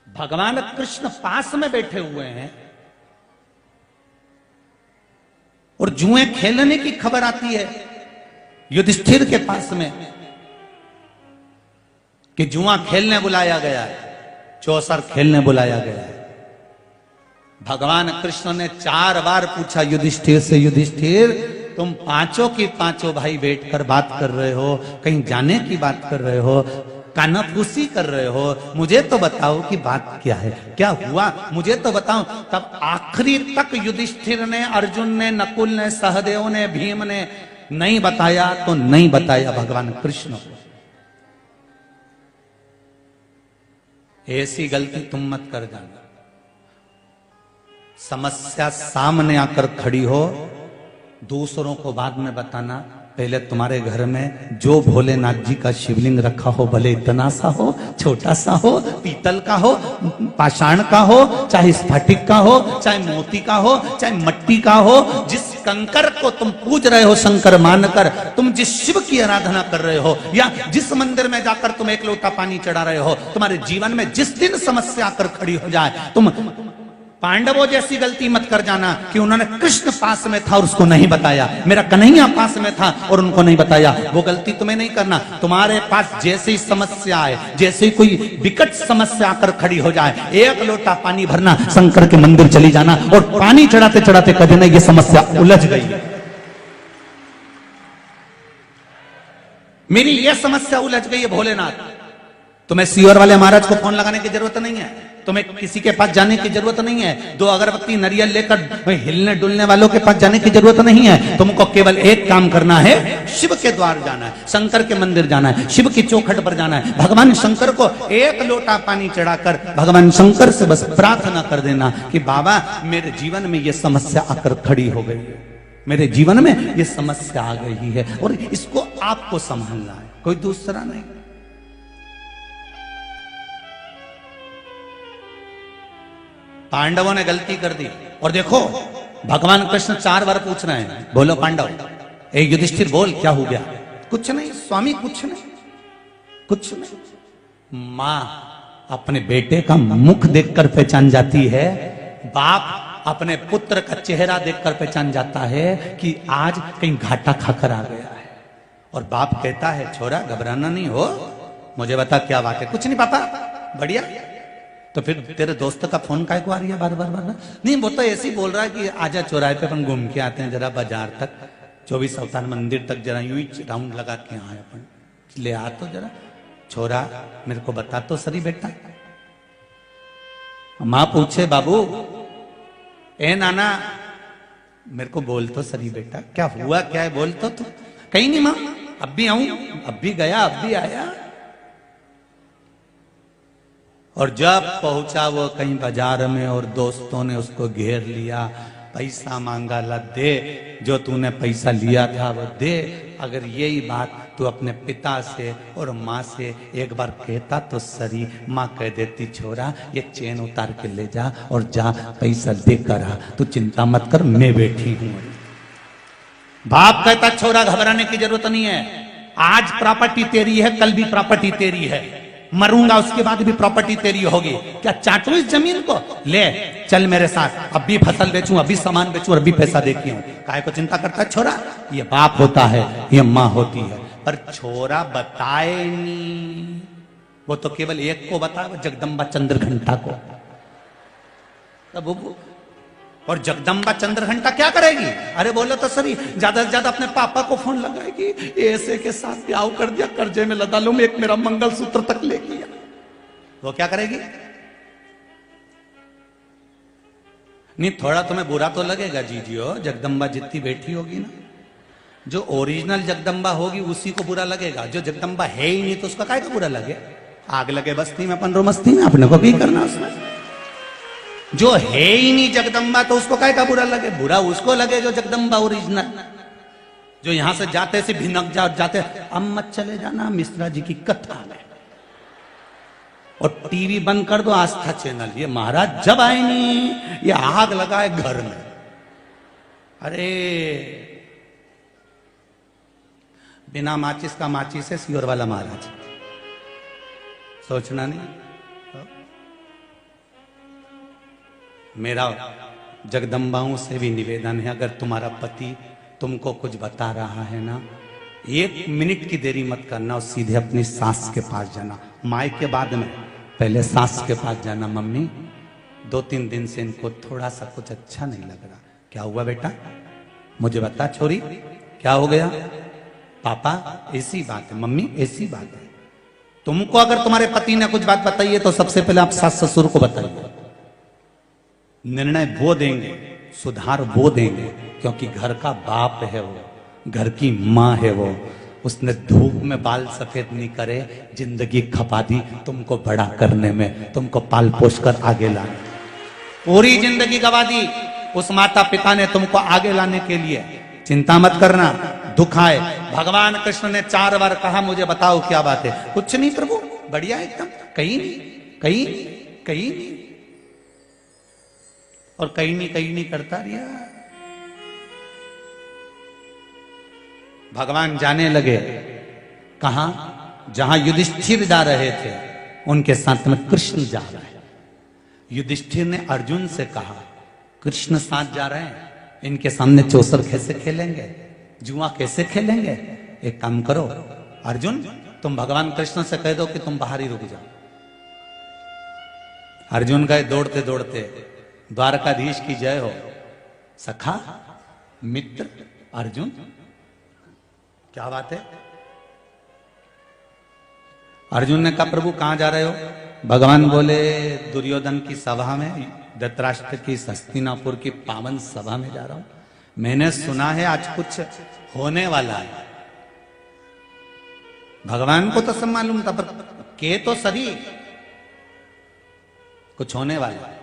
भगवान कृष्ण पास में बैठे हुए हैं और जुए खेलने की खबर आती है युधिष्ठिर के पास में कि जुआ खेलने बुलाया गया है, चौसर खेलने बुलाया गया है। भगवान कृष्ण ने 4 बार पूछा युधिष्ठिर से, युधिष्ठिर तुम पांचों की पांचों भाई बैठकर बात कर रहे हो, कहीं जाने की बात कर रहे हो, कानाफूसी कर रहे हो, मुझे तो बताओ कि बात क्या है, क्या हुआ, मुझे तो बताओ। तब आखिरी तक युधिष्ठिर ने, अर्जुन ने, नकुल ने, सहदेव ने, भीम ने नहीं बताया तो नहीं बताया भगवान कृष्ण को। ऐसी गलती तुम मत कर जाना। समस्या सामने आकर खड़ी हो, दूसरों को बाद में बताना। पहले तुम्हारे घर में जो भोलेनाथ जी का शिवलिंग रखा हो, भले इतना सा हो, छोटा सा हो, पीतल का हो, पाषाण का हो, चाहे स्फटिक का हो, चाहे मोती का हो, चाहे मट्टी का हो, जिस कंकर को तुम पूज रहे हो शंकर मानकर, तुम जिस शिव की आराधना कर रहे हो, या जिस मंदिर में जाकर तुम एक लोटा पानी चढ़ा रहे हो, तुम्हारे जीवन में जिस दिन समस्या आकर खड़ी हो जाए, तुम पांडवों जैसी गलती मत कर जाना कि उन्होंने कृष्ण पास में था और उसको नहीं बताया, मेरा कन्हैया पास में था और उनको नहीं बताया। वो गलती तुम्हें नहीं करना। तुम्हारे पास जैसे ही समस्या आए, जैसे ही कोई विकट समस्या आकर खड़ी हो जाए, एक लोटा पानी भरना, शंकर के मंदिर चली जाना और पानी चढ़ाते चढ़ाते कह देना ये समस्या उलझ गई, मेरी ये समस्या उलझ गई है भोलेनाथ। तुम्हें सीवर वाले महाराज को फोन लगाने की जरूरत नहीं है, तुम्हें किसी के पास जाने की जरूरत नहीं है, 2 अगरबत्ती नारियल लेकर हिलने डुलने वालों के पास जाने की जरूरत नहीं है। तुमको केवल एक काम करना है, शिव के द्वार जाना है, शंकर के मंदिर जाना है, शिव की चौखट पर जाना है, भगवान शंकर को एक लोटा पानी चढ़ाकर भगवान शंकर से बस प्रार्थना कर देना कि बाबा मेरे जीवन में ये समस्या आकर खड़ी हो गई है, मेरे जीवन में ये समस्या आ गई है और इसको आपको संभालना है, कोई दूसरा नहीं। पांडवों ने गलती कर दी और देखो भगवान कृष्ण 4 बार पूछ रहे हैं, बोलो पांडव, ए युधिष्ठिर बोल क्या हो गया? कुछ नहीं स्वामी, कुछ नहीं, कुछ नहीं। मां अपने बेटे का मुख देखकर पहचान जाती है, बाप अपने पुत्र का चेहरा देखकर पहचान जाता है कि आज कहीं घाटा खाकर आ गया है। और बाप कहता है छोरा घबराना नहीं हो, मुझे बता क्या बात है? कुछ नहीं पापा, बढ़िया। तो फिर तेरे दोस्त का फोन काय को आ रही है बार बार? नहीं, वो तो ऐसे ही बोल रहा है कि आजा चौराहे पे अपन घूम के आते हैं जरा बाजार तक, 24 अवतार मंदिर तक जरा यूं ही राउंड लगा के आए अपन, ले आ तो जरा। छोरा मेरे को बता तो सही बेटा। माँ पूछे बाबू, ए नाना मेरे को बोल तो सही बेटा, क्या हुआ क्या है बोल तो। कहीं नहीं माँ, अब भी आऊं, अब भी गया, अब भी आया। और जब पहुंचा वो कहीं बाजार में और दोस्तों ने उसको घेर लिया, पैसा मांगा, ला दे, जो तूने पैसा लिया था वो दे। अगर यही बात तू अपने पिता से और माँ से एक बार कहता तो सही। माँ कह देती छोरा ये चेन उतार के ले जा और जा पैसा देकर आ, तू चिंता मत कर मैं बैठी हूं। बाप कहता छोरा घबराने की जरूरत नहीं है, आज प्रॉपर्टी तेरी है, कल भी प्रॉपर्टी तेरी है, मरूंगा उसके बाद भी प्रॉपर्टी तेरी होगी। क्या चाटू इस जमीन को? ले चल मेरे साथ, अब भी फसल बेचूं, अभी सामान बेचूं और अभी पैसा देखी हूं। काहे को चिंता करता है छोरा? ये बाप होता है, ये माँ होती है। पर छोरा बताए नहीं, वो तो केवल एक को बताए, जगदम्बा चंद्रघंटा को। तब और जगदम्बा चंद्रघंटा क्या करेगी? अरे बोलो तो सही, ज्यादा से ज्यादा अपने पापा को फोन लगाएगी, ऐसे के साथ ब्याह कर दिया, कर्जे में लदा लूं, एक मेरा मंगलसूत्र तक ले गया। वो क्या करेगी? नहीं, थोड़ा तुम्हें बुरा तो लगेगा जीजियो, जगदम्बा जितनी बैठी होगी ना, जो ओरिजिनल जगदम्बा होगी उसी को बुरा लगेगा, जो जगदम्बा है ही नहीं तो उसका काय को बुरा लगे? आग लगे बस्ती में अपन रो मस्ती में, अपने को भी करना उसमें। जो है ही नहीं जगदम्बा तो उसको काय का बुरा लगे? बुरा उसको लगे जो जगदम्बा ओरिजिनल, जो यहां से जाते से भिनक जाते, अब मत चले जाना मिश्रा जी की कथा में, और टीवी बंद कर दो आस्था चैनल। ये महाराज जब आए नहीं, ये आग लगाए घर में। अरे बिना माचिस का माचिस है सियोर वाला महाराज, सोचना नहीं। मेरा जगदम्बाओं से भी निवेदन है, अगर तुम्हारा पति तुमको कुछ बता रहा है ना, 1 मिनट की देरी मत करना और सीधे अपनी सास के पास जाना। माई के बाद में पहले सास के पास जाना। मम्मी 2-3 दिन से इनको थोड़ा सा कुछ अच्छा नहीं लग रहा, क्या हुआ बेटा? मुझे बता छोरी, क्या हो गया? पापा ऐसी बात है, मम्मी ऐसी बात है। तुमको अगर तुम्हारे पति ने कुछ बात बताई है तो सबसे पहले आप सास ससुर को बताइए। निर्णय वो देंगे, सुधार वो देंगे, क्योंकि घर का बाप है वो, घर की माँ है वो। उसने धूप में बाल सफेद नहीं करे, जिंदगी खपा दी तुमको बड़ा करने में, तुमको पाल पोस कर आगे लाने, पूरी जिंदगी गवा दी उस माता पिता ने तुमको आगे लाने के लिए। चिंता मत करना, दुख आए। भगवान कृष्ण ने 4 बार कहा मुझे बताओ क्या बात है। कुछ नहीं प्रभु, बढ़िया एकदम, कहीं नहीं, कहीं नहीं, कहीं नहीं, और कहीं नहीं करता रिया। भगवान जाने लगे कहां, जहां युधिष्ठिर जा रहे थे उनके साथ में कृष्ण जा रहे हैं। युधिष्ठिर ने अर्जुन से कहा कृष्ण साथ जा रहे हैं, इनके सामने चौसर कैसे खेलेंगे, जुआ कैसे खेलेंगे। एक काम करो अर्जुन, तुम भगवान कृष्ण से कह दो कि तुम बाहर ही रुक जाओ। अर्जुन गए दौड़ते दौड़ते, द्वारकाधीश की जय हो। सखा मित्र अर्जुन, क्या बात है। अर्जुन ने कहा प्रभु कहां जा रहे हो। भगवान बोले दुर्योधन की सभा में, धृतराष्ट्र की हस्तिनापुर की पावन सभा में जा रहा हूं। मैंने सुना है आज कुछ होने वाला है। भगवान को तो सब मालूम था, पर के तो सभी कुछ होने वाला है।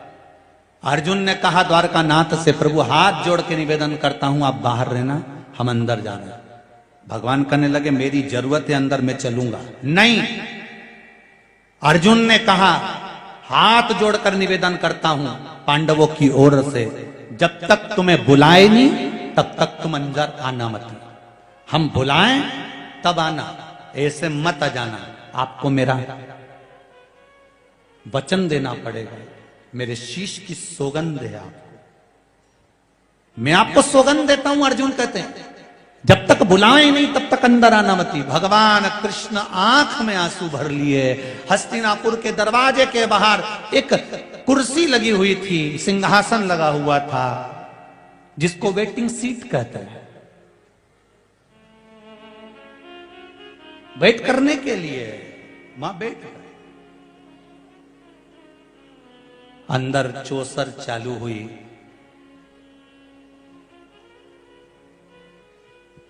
अर्जुन ने कहा द्वारकानाथ से प्रभु हाथ जोड़ के निवेदन करता हूं आप बाहर रहना, हम अंदर जा रहे हैं। भगवान कहने लगे मेरी जरूरत है अंदर, मैं चलूंगा नहीं। अर्जुन ने कहा हाथ जोड़कर निवेदन करता हूं पांडवों की ओर से, जब तक तुम्हें बुलाए नहीं तब तक तुम अंदर आना मत। हम बुलाएं तब आना, ऐसे मत आ जाना। आपको मेरा वचन देना पड़ेगा, मेरे शीश की सौगंध है आपको, मैं आपको सौगंध देता हूं। अर्जुन कहते हैं जब तक बुलाए नहीं तब तक अंदर आना मती। भगवान कृष्ण आंख में आंसू भर लिए। हस्तिनापुर के दरवाजे के बाहर एक कुर्सी लगी हुई थी, सिंहासन लगा हुआ था, जिसको वेटिंग सीट कहते हैं, वेट करने के लिए वहां बैठ गए। अंदर चौसर चालू हुई।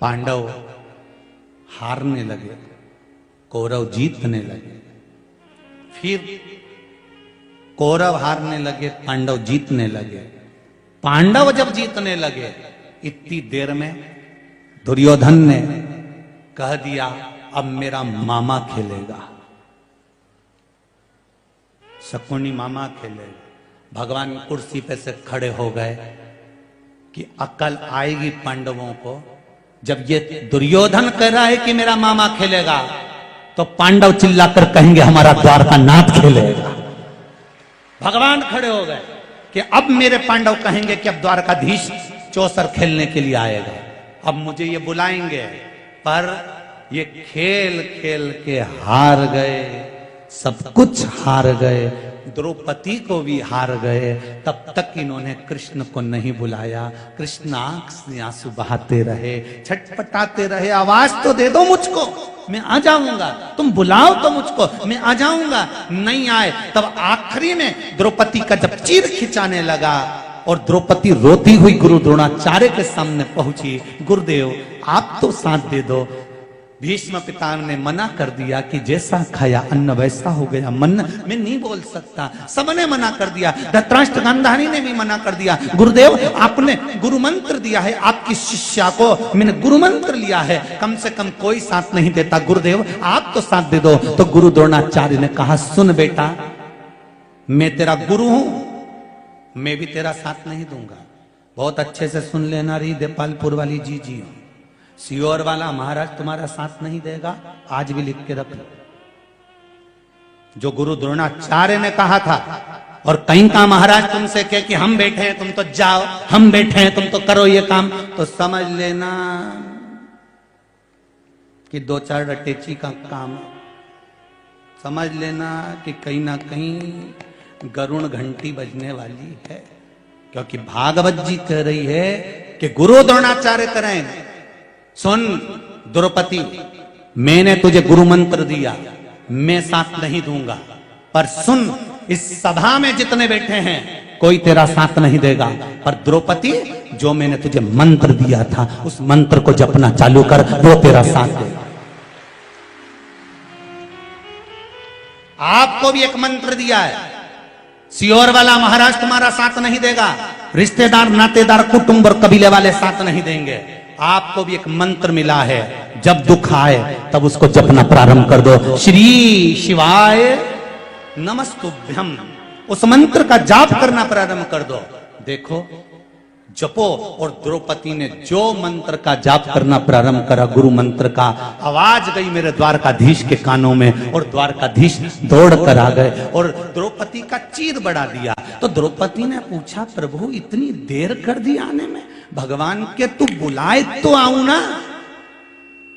पांडव हारने लगे, कौरव जीतने लगे। फिर कौरव हारने लगे, पांडव जीतने लगे। पांडव जब जीतने लगे इतनी देर में दुर्योधन ने कह दिया अब मेरा मामा खेलेगा, शकुनी मामा खेलेगा। भगवान कुर्सी पे से खड़े हो गए कि अकल आएगी पांडवों को। जब ये दुर्योधन कह रहा है कि मेरा मामा खेलेगा, तो पांडव चिल्लाकर कहेंगे हमारा द्वारकानाथ खेलेगा। भगवान खड़े हो गए कि अब मेरे पांडव कहेंगे कि अब द्वारकाधीश चौसर खेलने के लिए आएगा, अब मुझे ये बुलाएंगे। पर ये खेल खेल के हार गए, सब कुछ हार गए, द्रौपदी को भी हार गए। तब तक इन्होंने कृष्ण को नहीं बुलाया। कृष्ण आंख से आंसू बहाते रहे, छटपटाते रहे, आवाज तो दे दो मुझको, मैं आ जाऊंगा, तुम बुलाओ तो मुझको, मैं आ जाऊंगा। नहीं आए। तब आखिरी में द्रौपदी का जब चीर खिंचाने लगा और द्रौपदी रोती हुई गुरु द्रोणाचार्य के सामने पहुंची, गुरुदेव आप तो साथ दे दो। भीष्म पितामह ने मना कर दिया कि जैसा खाया अन्न वैसा हो गया। मन मैं नहीं बोल सकता, सबने मना कर दिया। धृतराष्ट्र गांधारी ने भी मना कर दिया। गुरुदेव आपने गुरु मंत्र दिया है, आपकी शिष्या को मैंने गुरु मंत्र लिया है, कम से कम कोई साथ नहीं देता, गुरुदेव आप तो साथ दे दो। तो गुरु द्रोणाचार्य ने कहा सुन बेटा, मैं तेरा गुरु हूं, मैं भी तेरा साथ नहीं दूंगा। बहुत अच्छे से सुन लेना रही देपालपुर वाली जी, सियोर वाला महाराज तुम्हारा साथ नहीं देगा, आज भी लिख के रख लो। जो गुरु द्रोणाचार्य ने कहा था, और कहीं का महाराज तुमसे कहे कि हम बैठे हैं तुम तो जाओ, हम बैठे हैं तुम तो करो ये काम, तो समझ लेना कि 2-4 रटेची का काम। समझ लेना कि कहीं ना कहीं गरुण घंटी बजने वाली है, क्योंकि भागवत जी कह रही है कि गुरु द्रोणाचार्य करें। सुन द्रौपदी, मैंने तुझे गुरु मंत्र दिया, मैं साथ नहीं दूंगा, पर सुन इस सभा में जितने बैठे हैं कोई तेरा साथ नहीं देगा, पर द्रौपदी जो मैंने तुझे मंत्र दिया था उस मंत्र को जपना चालू कर, वो तेरा साथ देगा। आपको भी एक मंत्र दिया है, सियोर वाला महाराज तुम्हारा साथ नहीं देगा, रिश्तेदार नातेदार कुटुंब और कबीले वाले साथ नहीं देंगे। आपको भी एक मंत्र मिला है, जब दुख आए तब उसको जपना प्रारंभ कर दो। श्री शिवाय नमस्तुभ्यम, उस मंत्र का जाप करना प्रारंभ कर दो। देखो जपो। और द्रौपदी ने जो मंत्र का जाप करना प्रारंभ करा, गुरु मंत्र का, आवाज गई मेरे द्वारकाधीश के कानों में और द्वारकाधीश दौड़ कर आ गए और द्रौपदी का चीर बढ़ा दिया। तो द्रौपदी ने पूछा, प्रभु इतनी देर कर दी आने में, भगवान के तू बुलाए तो आऊं ना,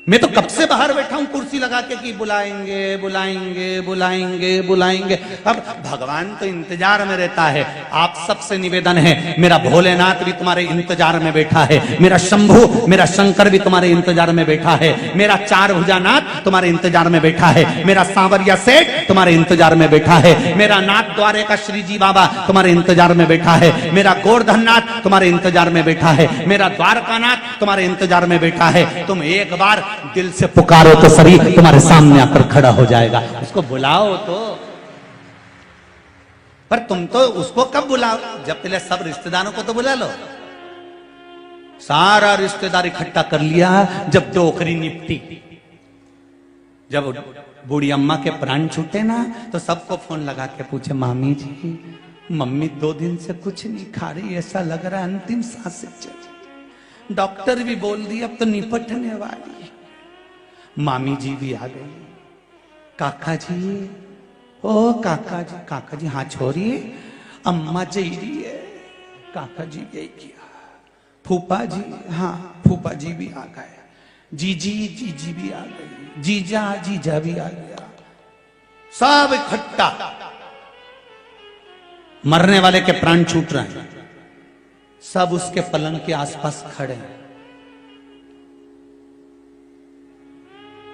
मैं तो कब से बाहर बैठा हूं कुर्सी लगा के कि बुलाएंगे बुलाएंगे बुलाएंगे बुलाएंगे। अब भगवान तो इंतजार में रहता है। आप सबसे निवेदन है, मेरा भोलेनाथ भी तुम्हारे इंतजार में बैठा है, मेरा शंभु मेरा शंकर भी तुम्हारे इंतजार में बैठा है, मेरा चार भुजानाथ तुम्हारे इंतजार में बैठा है, मेरा सांवरिया सेठ तुम्हारे इंतजार में बैठा है, मेरा नाथ द्वारे का श्रीजी बाबा तुम्हारे इंतजार में बैठा है, मेरा गोवर्धननाथ तुम्हारे इंतजार में बैठा है, मेरा द्वारकानाथ तुम्हारे इंतजार में बैठा है। तुम एक बार दिल से पुकारो तो शरीर तुम्हारे सामने आकर खड़ा हो जाएगा। उसको बुलाओ तो, पर तुम तो उसको कब बुलाओ, जब पहले सब रिश्तेदारों को तो बुला लो। सारा रिश्तेदार इकट्ठा कर लिया, जब डोकरी निपटी, जब बूढ़ी अम्मा के प्राण छूटे ना, तो सबको फोन लगा के पूछे, मामी जी मम्मी 2 दिन से कुछ नहीं खा रही, ऐसा लग रहा है अंतिम सांसें चली, डॉक्टर भी बोल दिया अब तो निपटने वाली। मामी जी भी आ गई, काका जी, ओ काका जी हाँ छोड़िए, अम्मा जी रही है, काका जी यही किया, फूफा जी, हाँ फूफा जी भी आ गए, जीजी भी आ गई, जीजा भी आ गया, सब इकट्ठा। मरने वाले के प्राण छूट रहे हैं, सब उसके पलंग के आसपास खड़े हैं।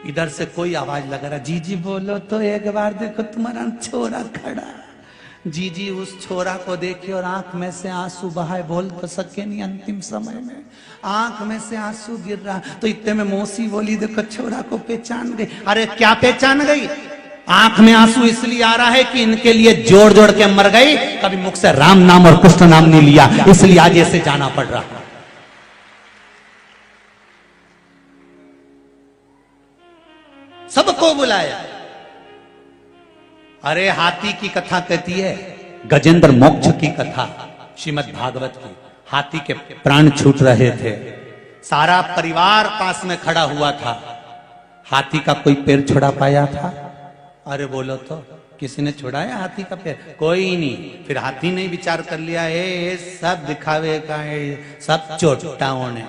इधर से कोई आवाज लगा रहा, जीजी बोलो तो एक बार देखो तुम्हारा छोरा खड़ा। जीजी उस छोरा को देखे और आंख में से आंसू बहाए, बोल तो सके नहीं, अंतिम समय में आंख में से आंसू गिर रहा। तो इतने में मौसी बोली, देखो छोरा को पहचान गई। अरे क्या पहचान गई? आंख में आंसू इसलिए आ रहा है कि इनके लिए जोड़ जोड़ के मर गई, कभी मुख से राम नाम और कृष्ण नाम नहीं लिया, इसलिए आज ऐसे जाना पड़ रहा। सबको बुलाया। अरे हाथी की कथा कहती है, गजेंद्र मोक्ष की कथा श्रीमद् भागवत की। हाथी के प्राण छूट रहे थे, सारा परिवार पास में खड़ा हुआ था। हाथी का कोई पैर छुड़ा पाया था? अरे बोलो तो, किसी ने छुड़ाया हाथी का पैर? कोई नहीं। फिर हाथी ने विचार कर लिया, है सब दिखावे का है, सब चोटाओं ने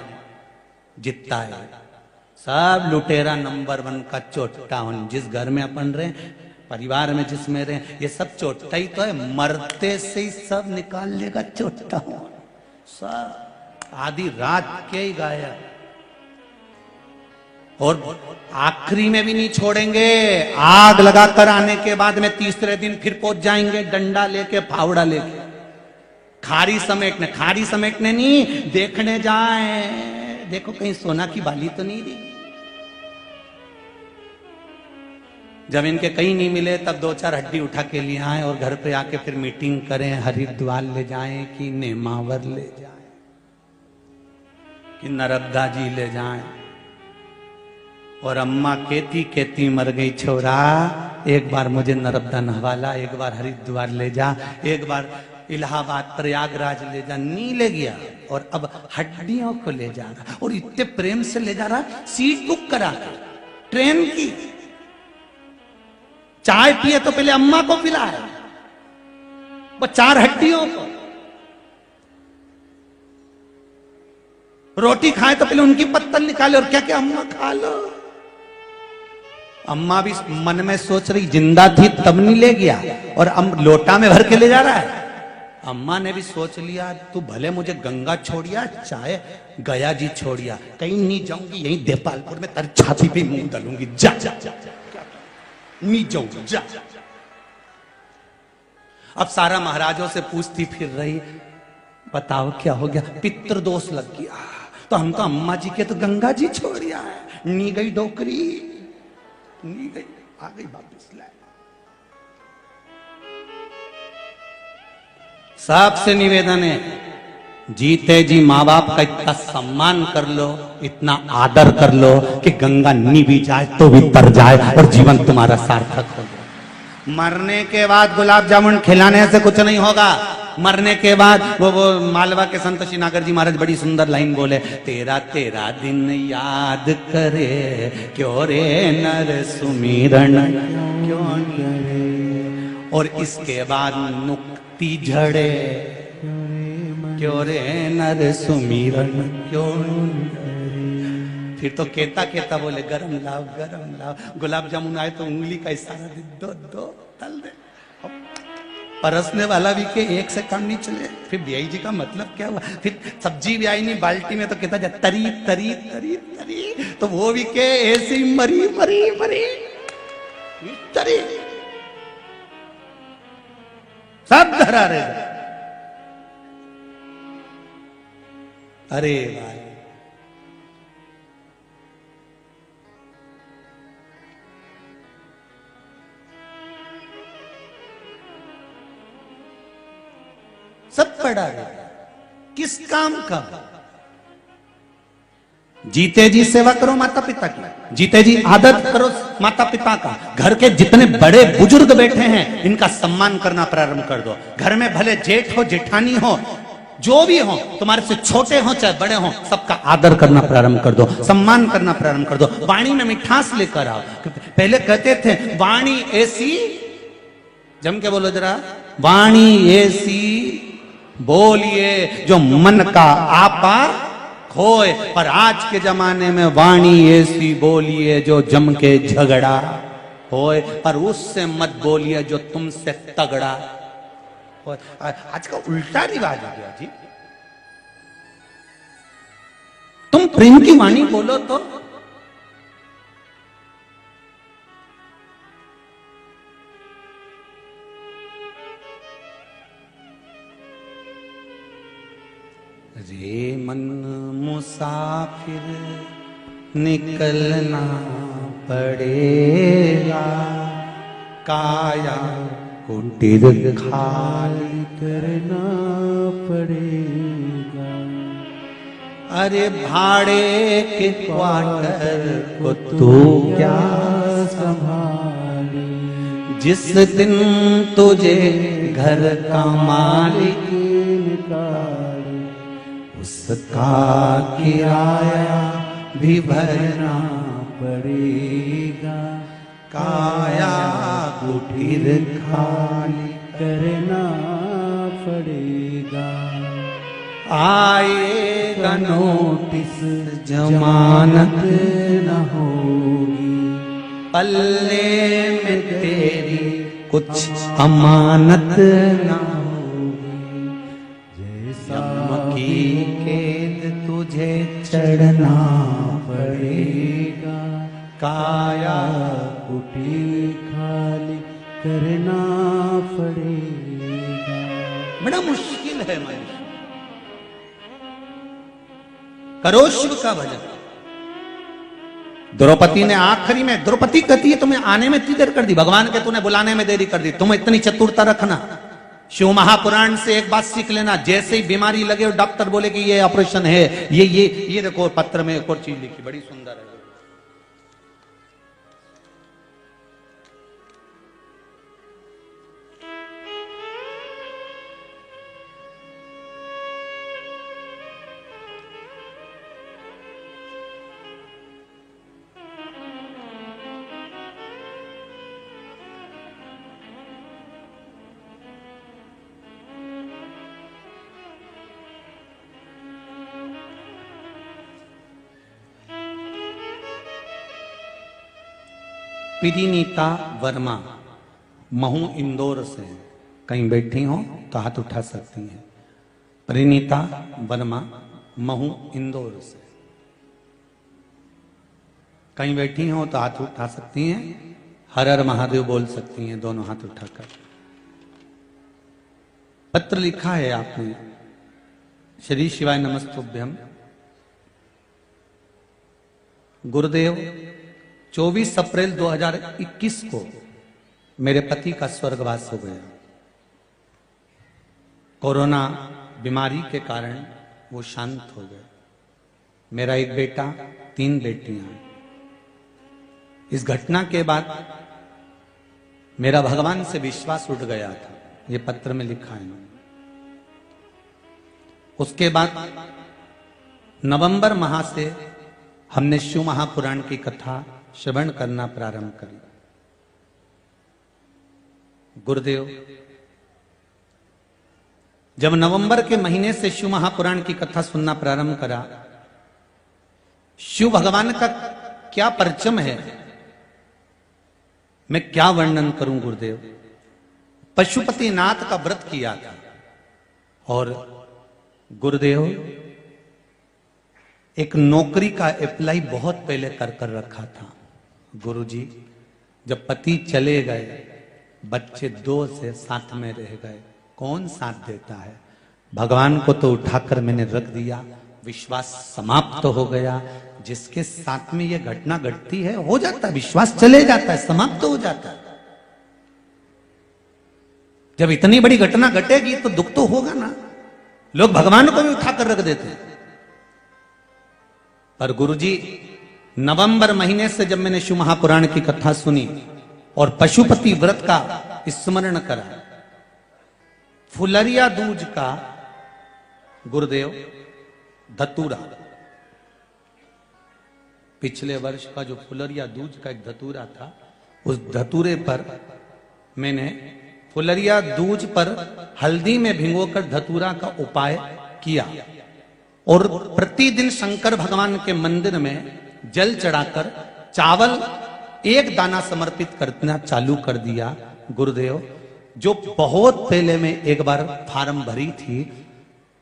जीतता है, सब लुटेरा नंबर 1 का चोटा। जिस घर में अपन रहे, परिवार में जिसमें रहे, ये सब चोटा ही तो है, मरते से ही सब निकाल लेगा चोटा। सब आधी रात के ही गायब, और आखिरी में भी नहीं छोड़ेंगे। आग लगाकर आने के बाद में तीसरे दिन फिर पहुंच जाएंगे, डंडा लेके, फावड़ा लेके, खारी समेटने नहीं, देखने जाए, देखो कहीं सोना की बाली तो नहीं दी। जब इनके कहीं नहीं मिले, तब 2-4 हड्डी उठा के लिए आए और घर पे आके फिर मीटिंग करें, हरिद्वार ले जाएं कि नेमावर ले जाएं कि नर्मदा जी ले जाएं। और अम्मा कहती मर गई, छोरा एक बार मुझे नर्मदा नहवाला, एक बार हरिद्वार ले जा, एक बार इलाहाबाद प्रयागराज ले जा। नहीं ले गया, और अब हड्डियों को ले जा रहा, और इतने प्रेम से ले जा रहा, सीट बुक करा ट्रेन की। चाय पिए तो पहले अम्मा को पिलाए, वो 4 हड्डियों को। रोटी खाए तो पहले उनकी पत्तल निकाले, और क्या क्या अम्मा खा लो। अम्मा भी मन में सोच रही, जिंदा थी तब नहीं ले गया, और अब लोटा में भर के ले जा रहा है। अम्मा ने भी सोच लिया, तू भले मुझे गंगा छोड़िया, चाहे गया जी छोड़िया, कहीं नहीं जाऊंगी, यहीं देपालपुर में तेरी छाती पे मुंह डालूंगी, जा जा जा, नहीं जाऊंगी, जा। अब सारा महाराजों से पूछती फिर रही, बताओ क्या हो गया? पितृदोष लग गया। तो हम तो अम्मा जी के तो गंगा जी छोड़िया है, नी गई डोकरी, नी गई, आ गई वापिस। सबसे निवेदन है, जीते जी माँ बाप का इतना सम्मान कर लो, इतना आदर कर लो कि गंगा नी भी जाए तो भी तर जाए और जीवन तुम्हारा सार्थक हो जाए। मरने के बाद गुलाब जामुन खिलाने से कुछ नहीं होगा। मरने के बाद वो मालवा के संत श्री नागर जी महाराज बड़ी सुंदर लाइन बोले, तेरा तेरा दिन याद करे क्यों रे नर सुमिरन क्यों करे, और इसके बाद नुक्ति झड़े क्यों रे नर सुमिरन क्यों करे। फिर तो कहता कहता बोले, गरम लाओ गरम लाओ, गुलाब जामुन आए तो उंगली का इशारा दे, दो दो तल दे। परसने वाला भी के एक से काम नहीं चले। फिर बियाई जी का मतलब क्या हुआ, फिर सब्जी भी आई नहीं बाल्टी में तो कहता जा तरी तरी तरी तरी, तो वो भी के ऐसी मरी मरी मरी तरी, सब धरा रहे। अरे भाई सब पड़ा है, किस काम का। जीते जी सेवा करो माता पिता की, जीते जी आदर करो माता पिता का। घर के जितने बड़े बुजुर्ग बैठे हैं इनका सम्मान करना प्रारंभ कर दो। घर में भले जेठ हो जेठानी हो जो भी हो, तुम्हारे से छोटे हो चाहे बड़े हो, सबका आदर करना प्रारंभ कर दो, सम्मान करना प्रारंभ कर दो। वाणी में मिठास लेकर आओ। पहले कहते थे वाणी ऐसी, जम के बोलो जरा, वाणी ऐसी बोलिए जो मन का आपा खोए, पर आज के जमाने में वाणी ऐसी बोलिए जो जम के झगड़ा होए, पर उससे मत बोलिए जो तुमसे तगड़ा होए। आज का उल्टा रिवाज हो गया जी। तुम प्रेम की वाणी बोलो तो रे मन मुसाफिर निकलना पड़ेगा, काया कुटीर खाली करना पड़ेगा। अरे भाड़े के क्वार्टर को तू क्या संभाले, जिस दिन तुझे घर का मालिक निकाले, उसका किराया भी भरना पड़ेगा, काया कुटीर खाली करना पड़ेगा। आएगा नोटिस जमानत न होगी, पल्ले में तेरी कुछ अमानत न होगी, जैसा की कैद तुझे चढ़ना पड़ेगा, काया कुटीर खाली करना पड़ेगा। बड़ा मुश्किल है मनुष्य। करो शिव का भजन। द्रौपदी ने आखिरी में, द्रौपदी कहती है तुम्हें आने में इतनी देर कर दी, भगवान के तूने बुलाने में देरी कर दी, तुम इतनी चतुरता रखना। शिव महापुराण से एक बात सीख लेना, जैसे ही बीमारी लगे और डॉक्टर बोले कि ये ऑपरेशन है, ये देखो पत्र में एक और चीज लिखी, बड़ी सुंदर है। परिनीता वर्मा, महू इंदौर से, कहीं बैठी हो तो हाथ उठा सकती हैं। परिनीता वर्मा, महू इंदौर से, कहीं बैठी हो तो हाथ उठा सकती हैं। हर हर महादेव बोल सकती हैं दोनों हाथ उठाकर। पत्र लिखा है आपने, श्री शिवाय नमस्तुभ्यम। गुरुदेव, 24 अप्रैल 2021 को मेरे पति का स्वर्गवास हो गया। कोरोना बीमारी के कारण वो शांत हो गए। मेरा एक बेटा, 3 बेटियां। इस घटना के बाद मेरा भगवान से विश्वास उठ गया था, ये पत्र में लिखा है। उसके बाद नवंबर माह से हमने शिव महापुराण की कथा श्रवण करना प्रारंभ करी। गुरुदेव जब नवंबर के महीने से शिव महापुराण की कथा सुनना प्रारंभ करा, शिव भगवान का क्या परचम है, मैं क्या वर्णन करूं गुरुदेव। पशुपतिनाथ का व्रत किया था और गुरुदेव एक नौकरी का अप्लाई बहुत पहले कर रखा था। गुरुजी जब पति चले गए, बच्चे 2 से साथ में रह गए, कौन साथ देता है। भगवान को तो उठाकर मैंने रख दिया, विश्वास समाप्त हो गया। जिसके साथ में यह घटना घटती है, हो जाता है, विश्वास चले जाता है, समाप्त हो जाता है। जब इतनी बड़ी घटना घटेगी तो दुख तो होगा ना। लोग भगवान को भी उठाकर रख देते हैं। पर गुरुजी नवंबर महीने से जब मैंने शिव महापुराण की कथा सुनी और पशुपति व्रत का स्मरण करा, फुलरिया दूज का गुरुदेव धतूरा, पिछले वर्ष का जो फुलरिया दूज का एक धतूरा था, उस धतूरे पर मैंने फुलरिया दूज पर हल्दी में भिगोकर धतूरा का उपाय किया और प्रतिदिन शंकर भगवान के मंदिर में जल चढ़ाकर चावल 1 दाना समर्पित करना चालू कर दिया। गुरुदेव जो बहुत पहले मैं एक बार फार्म भरी थी,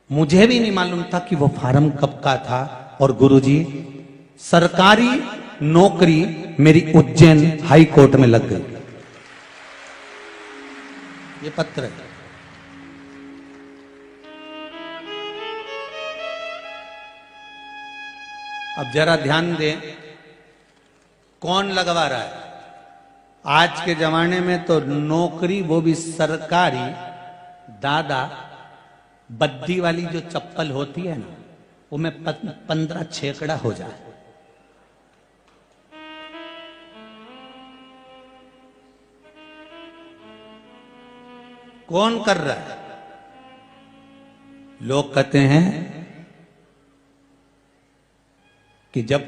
मुझे भी नहीं मालूम था कि वो फार्म कब का था। और गुरुजी सरकारी नौकरी मेरी उज्जैन हाई कोर्ट में लग गई। ये पत्र है। अब जरा ध्यान दें, कौन लगवा रहा है। आज के जमाने में तो नौकरी, वो भी सरकारी, दादा बद्दी वाली जो चप्पल होती है ना, वो में 15 छेकड़ा हो जाए। कौन कर रहा है। लोग कहते हैं कि जब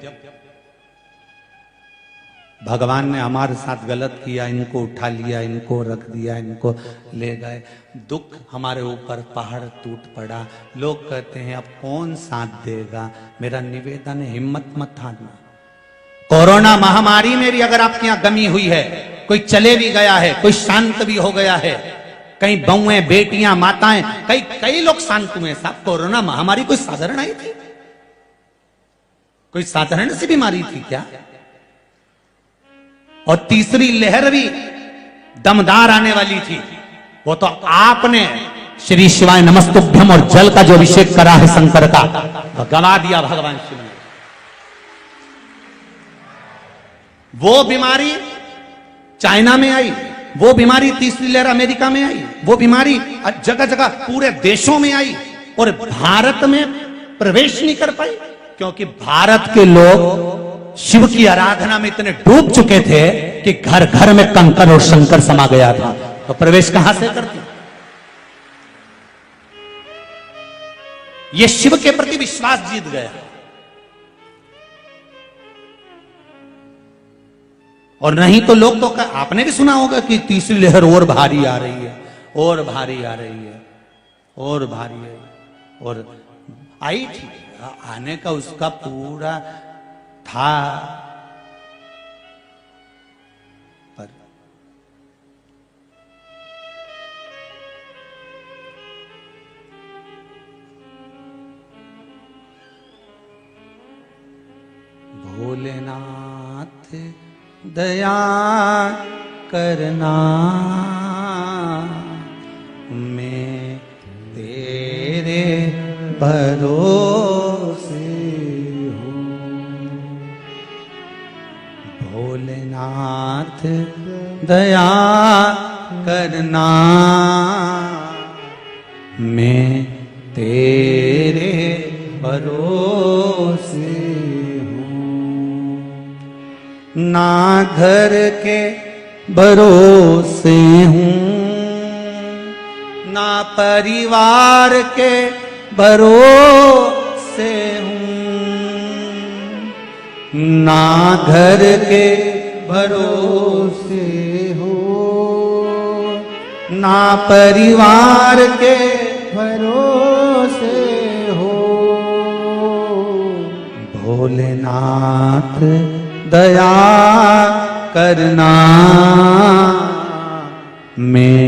भगवान ने हमारे साथ गलत किया, इनको उठा लिया, इनको रख दिया, इनको ले गए, दुख हमारे ऊपर पहाड़ टूट पड़ा। लोग कहते हैं अब कौन साथ देगा। मेरा निवेदन है, हिम्मत मत हारना। कोरोना महामारी में भी अगर आपके यहां गमी हुई है, कोई चले भी गया है, कोई शांत भी हो गया है, कई बहुएं, बेटियां, माताएं, कई लोग शांत हुए। साहब कोरोना महामारी कोई साधारण आई थी? कोई साधारण सी बीमारी थी क्या? और तीसरी लहर भी दमदार आने वाली थी। वो तो आपने श्री शिवाय नमस्तुभ्यम और जल का जो अभिषेक करा है शंकर का, गवा दिया भगवान शिव ने। वो बीमारी चाइना में आई, वो बीमारी तीसरी लहर अमेरिका में आई, वो बीमारी जगह जगह पूरे देशों में आई और भारत में प्रवेश नहीं कर पाई, क्योंकि भारत के लोग शिव की आराधना में इतने डूब चुके थे कि घर घर में कंकर और शंकर समा गया था। तो प्रवेश कहां से करते? ये शिव के प्रति विश्वास जीत गया। और नहीं तो लोग तो आपने भी सुना होगा कि तीसरी लहर और भारी आ रही है, और भारी आ रही है, और भारी है। और आई थी, आने का उसका पूरा था, पर भोलेनाथ दया करना, मैं तेरे भरोसे भोलेनाथ दया करना, मैं तेरे भरोसे हूँ, ना घर के भरोसे हूँ, ना परिवार के भरोसे हूँ, ना घर के भरोसे हो, ना परिवार के भरोसे हो। भोलेनाथ दया करना, मैं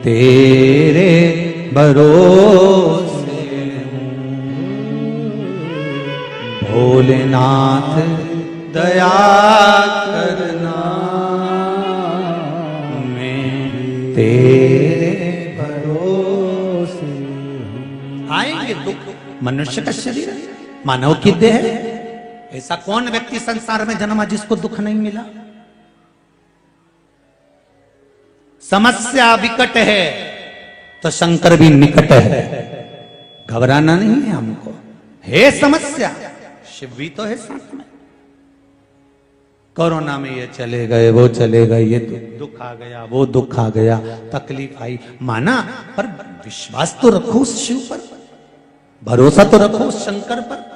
तेरे भरोसे हूँ। भोलेनाथ दया करना, मैं तेरे भरोसे हूँ। आएंगे दुख, मनुष्य का शरीर है, मानव की देह है। ऐसा कौन व्यक्ति संसार में जन्मा जिसको दुख नहीं मिला? समस्या विकट है तो शंकर भी निकट है, घबराना नहीं है हमको। है समस्या, शिव भी तो है साथ में। कोरोना में ये चले गए, वो चले गए, ये दुख आ गया, वो दुख आ गया, तकलीफ आई, माना, पर विश्वास तो रखो उस शिव पर, भरोसा तो रखो उस शंकर पर।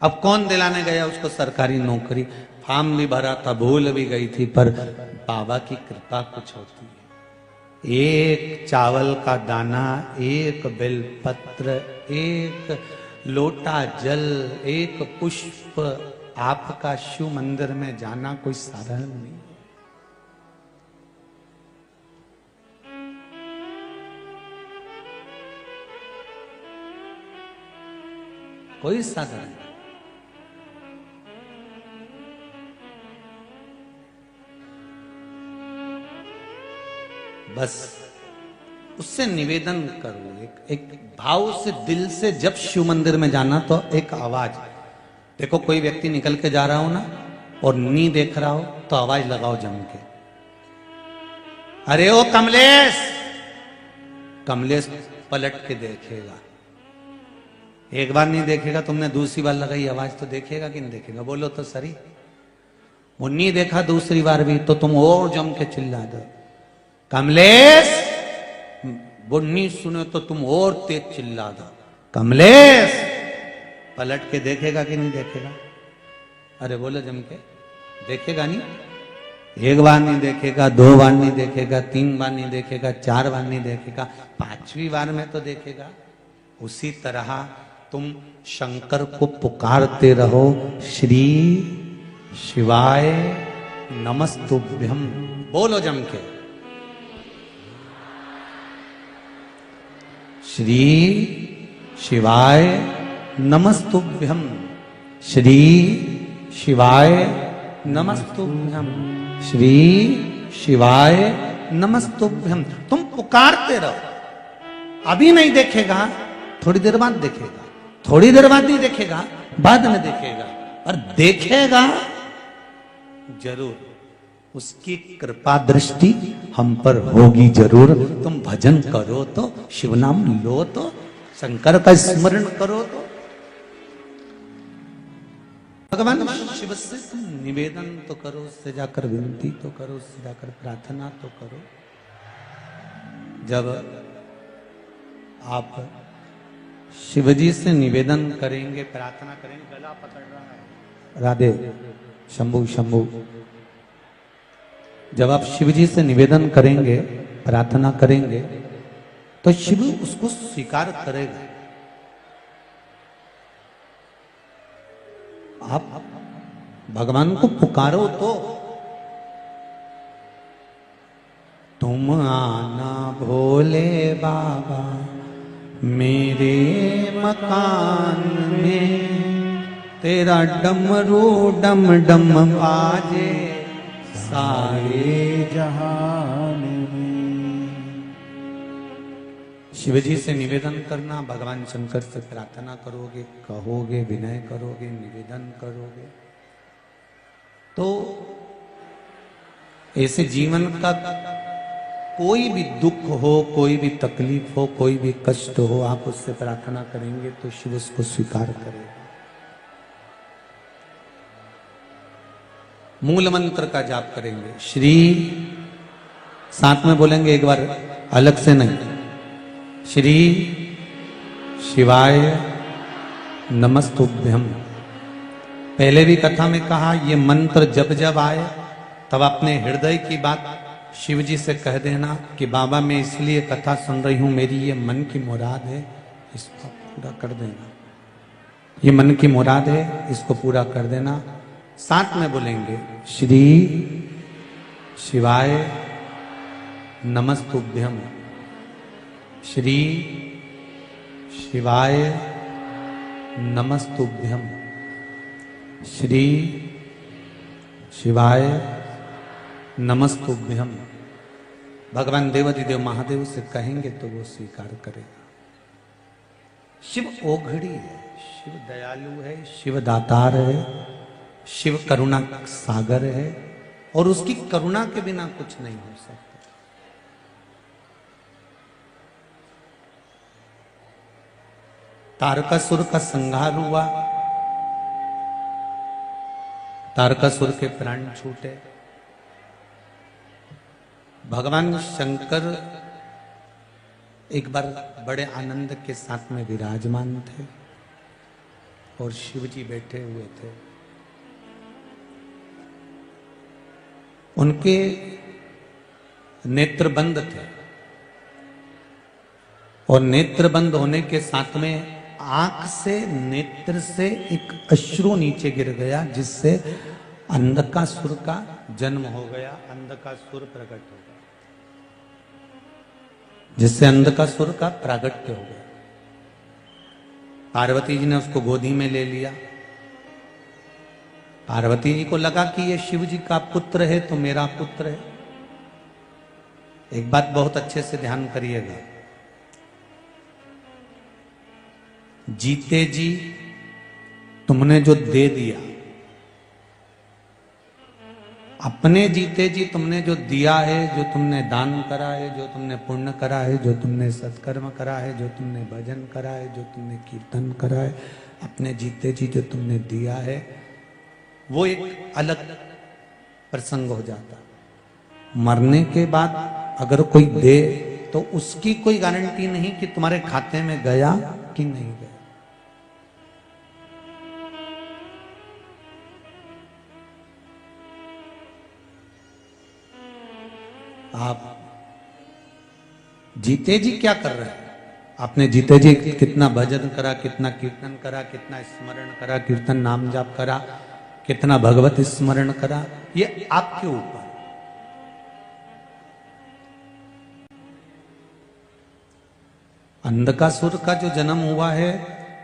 अब कौन दिलाने गया उसको सरकारी नौकरी? फॉर्म भी भरा था, भूल भी गई थी, पर बाबा की कृपा कुछ होती है। एक चावल का दाना, एक बेलपत्र, एक लोटा जल, एक पुष्प, आपका शिव मंदिर में जाना कोई साधारण नहीं। कोई साधारण नहीं। बस उससे निवेदन करो, एक भाव से, दिल से। जब शिव मंदिर में जाना तो एक आवाज, देखो कोई व्यक्ति निकल के जा रहा हो ना और नी देख रहा हो तो आवाज लगाओ जम के, अरे ओ कमलेश। कमलेश पलट के देखेगा, एक बार नहीं देखेगा, तुमने दूसरी बार लगाई आवाज तो देखेगा कि नहीं देखेगा? बोलो तो सही। वो नहीं देखा दूसरी बार भी तो तुम और जम के चिल्ला दो, कमलेश। वो नहीं सुने तो तुम और तेज चिल्ला दो, कमलेश। पलट के देखेगा कि नहीं देखेगा? अरे बोलो जम के, देखेगा नहीं? एक बार नहीं देखेगा, दो बार नहीं देखेगा, तीन बार नहीं देखेगा, चार बार नहीं देखेगा, पांचवी बार में तो देखेगा। उसी तरह तुम शंकर को पुकारते रहो, श्री शिवाय नमस्तुभ्यम। बोलो जम के, श्री शिवाय नमस्तुभ्यम, श्री शिवाय नमस्तुभ्यम, श्री शिवाय नमस्तुभ्यम। तुम पुकारते रहो। अभी नहीं देखेगा, थोड़ी देर बाद देखेगा, थोड़ी देर बाद नहीं देखेगा, बाद में देखेगा, और देखेगा जरूर। उसकी कृपा दृष्टि हम पर होगी जरूर। तुम भजन करो तो, शिव नाम लो तो, शंकर का स्मरण करो तो, भगवान शिव से तुम निवेदन तो करो, उससे जाकर विनती तो करो, उससे जाकर प्रार्थना तो करो। जब आप शिवजी से निवेदन करेंगे, प्रार्थना करेंगे, गला पकड़ रहा है, राधे शंभु शंभु। जब आप शिवजी से निवेदन करेंगे, प्रार्थना करेंगे, तो शिव उसको स्वीकार करेगा। आप भगवान को पुकारो तो, तुम आना भोले बाबा मेरे मकान में, तेरा डमरू डम डम बाजे सारे जहान में। शिवजी से निवेदन करना, भगवान शंकर से प्रार्थना करोगे, कहोगे, विनय करोगे, निवेदन करोगे, तो ऐसे जीवन का कोई भी दुख हो, कोई भी तकलीफ हो, कोई भी कष्ट हो, आप उससे प्रार्थना करेंगे तो शिव उसको स्वीकार करेगा। मूल मंत्र का जाप करेंगे, श्री, साथ में बोलेंगे एक बार, अलग से नहीं, श्री शिवाय नमस्तुभ्यम। पहले भी कथा में कहा, ये मंत्र जब जब आए तब अपने हृदय की बात शिव जी से कह देना कि बाबा मैं इसलिए कथा सुन रही हूं, मेरी ये मन की मुराद है, इसको पूरा कर देना। ये मन की मुराद है, इसको पूरा कर देना। साथ में बोलेंगे, श्री शिवाय नमस्तुभ्यम, श्री शिवाय नमस्तुभ्यम, श्री शिवाय नमस्तुभ्यम। भगवान देवाधिदेव महादेव से कहेंगे तो वो स्वीकार करेगा। शिव ओघड़ी है, शिव दयालु है, शिव दातार है, शिव करुणा सागर है, और उसकी करुणा के बिना कुछ नहीं हो सकता। तारकासुर का संहार हुआ, तारकासुर के प्राण छूटे। भगवान शंकर एक बार बड़े आनंद के साथ में विराजमान थे और शिव जी बैठे हुए थे। उनके नेत्र बंद थे और नेत्र बंद होने के साथ में आंख से, नेत्र से एक अश्रु नीचे गिर गया, जिससे अंधकासुर का जन्म हो गया, अंधकासुर प्रकट हो गया, जिससे अंधकासुर का प्रागट्य हो गया। पार्वती जी ने उसको गोदी में ले लिया। पार्वती जी को लगा कि ये शिव जी का पुत्र है तो मेरा पुत्र है। एक बात बहुत अच्छे से ध्यान करिएगा, जीते जी तुमने जो दे दिया, अपने जीते जी तुमने जो दिया है, जो तुमने दान करा है, जो तुमने पुण्य करा है, जो तुमने सत्कर्म करा है, जो तुमने भजन करा है, जो तुमने कीर्तन करा है, अपने जीते जी जो तुमने दिया है, वो एक अलग प्रसंग हो जाता। मरने के बाद अगर कोई दे तो उसकी कोई गारंटी नहीं कि तुम्हारे खाते में गया कि नहीं गया। आप जीते जी क्या कर रहे हैं? आपने जीते जी कितना भजन करा, कितना कीर्तन करा, कितना स्मरण करा, कीर्तन नाम जाप करा, कितना भगवत स्मरण करा, ये आपके ऊपर। अंधकासुर का जो जन्म हुआ है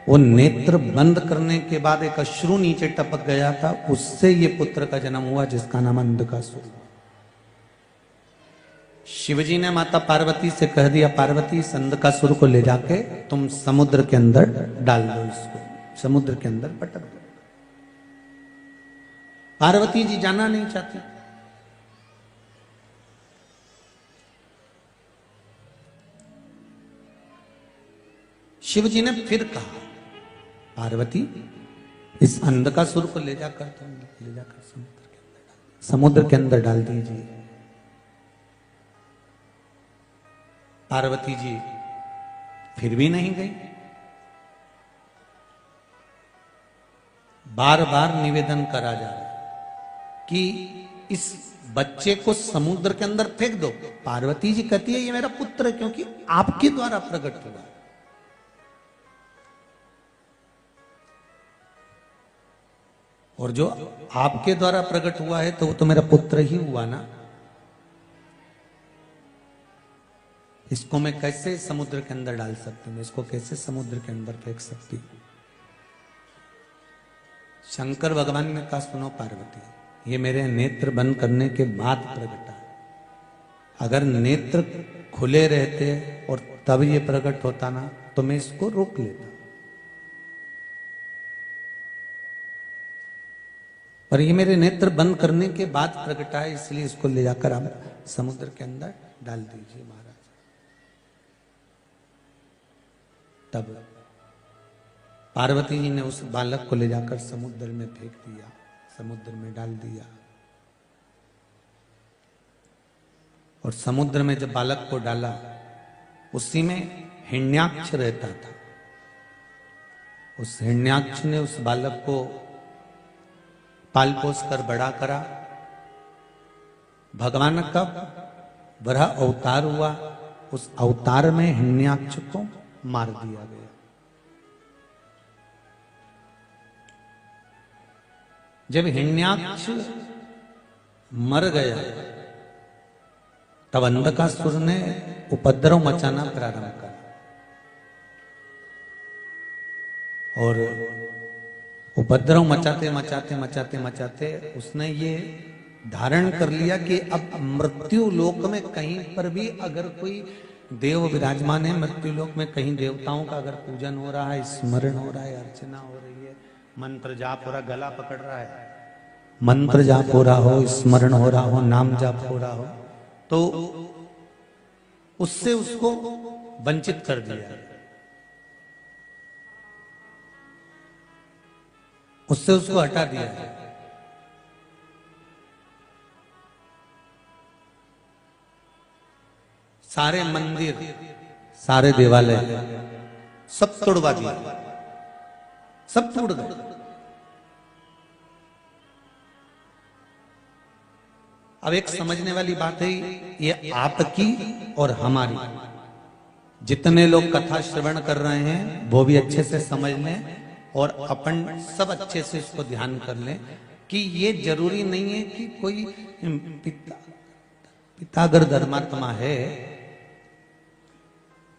वो नेत्र बंद करने के बाद एक अश्रु नीचे टपक गया था, उससे ये पुत्र का जन्म हुआ जिसका नाम अंधकासुर। शिवजी ने माता पार्वती से कह दिया, पार्वती इस अंधकासुर को ले जाके तुम समुद्र के अंदर डाल दो, इसको समुद्र के अंदर पटक दो। पार्वती जी जाना नहीं चाहती। शिवजी ने फिर कहा, पार्वती इस अंधकासुर को ले जाकर समुद्र के अंदर डाल दीजिए। पार्वती जी फिर भी नहीं गई। बार बार निवेदन करा जा रहा है कि इस बच्चे को समुद्र के अंदर फेंक दो। पार्वती जी कहती है ये मेरा पुत्र है क्योंकि आपके द्वारा प्रकट हुआ। और जो आपके द्वारा प्रकट हुआ है तो वो तो मेरा पुत्र ही हुआ ना। इसको मैं कैसे समुद्र के अंदर डाल सकती हूँ, इसको कैसे समुद्र के अंदर फेंक सकती हूँ। शंकर भगवान ने कहा, सुनो पार्वती, ये मेरे नेत्र बंद करने के बाद प्रकटा। अगर नेत्र खुले रहते और तब ये प्रकट होता ना तो मैं इसको रोक लेता। पर ये मेरे नेत्र बंद करने के बाद प्रकटा है, इसलिए इसको ले जाकर आप समुद्र के अंदर डाल दीजिए महाराज। तब पार्वती जी ने उस बालक को ले जाकर समुद्र में फेंक दिया, समुद्र में डाल दिया। और समुद्र में जब बालक को डाला, उसी में हिरण्याक्ष रहता था। उस हिरण्याक्ष ने उस बालक को पाल पोस कर बड़ा करा। भगवान का वह अवतार हुआ, उस अवतार में हिरण्याक्ष को मार दिया गया। जब हिरण्याक्ष मर गया, तब अंधकासुर ने उपद्रव मचाना प्रारंभ करा। और उपद्रव मचाते मचाते मचाते मचाते उसने ये धारण कर लिया कि अब मृत्यु लोक में कहीं पर भी अगर कोई देव विराजमान है, मृत्यु लोक में कहीं देवताओं का अगर पूजन हो रहा है, स्मरण हो रहा है, अर्चना हो रही है, मंत्र जाप हो रहा, गला पकड़ रहा है, मंत्र जाप हो रहा हो, स्मरण हो रहा हो, नाम जाप हो रहा हो, तो उससे उसको वंचित कर दिया, उससे उसको हटा दिया। सारे मंदिर, सारे देवालय सब तोड़वा दिया, सब टूट गए। अब एक समझने वाली बात है, ये आपकी और हमारी, जितने लोग कथा श्रवण कर रहे हैं वो भी अच्छे से समझ लें और अपन सब अच्छे से इसको ध्यान कर लें कि ये जरूरी नहीं है कि कोई पिता अगर धर्मात्मा है,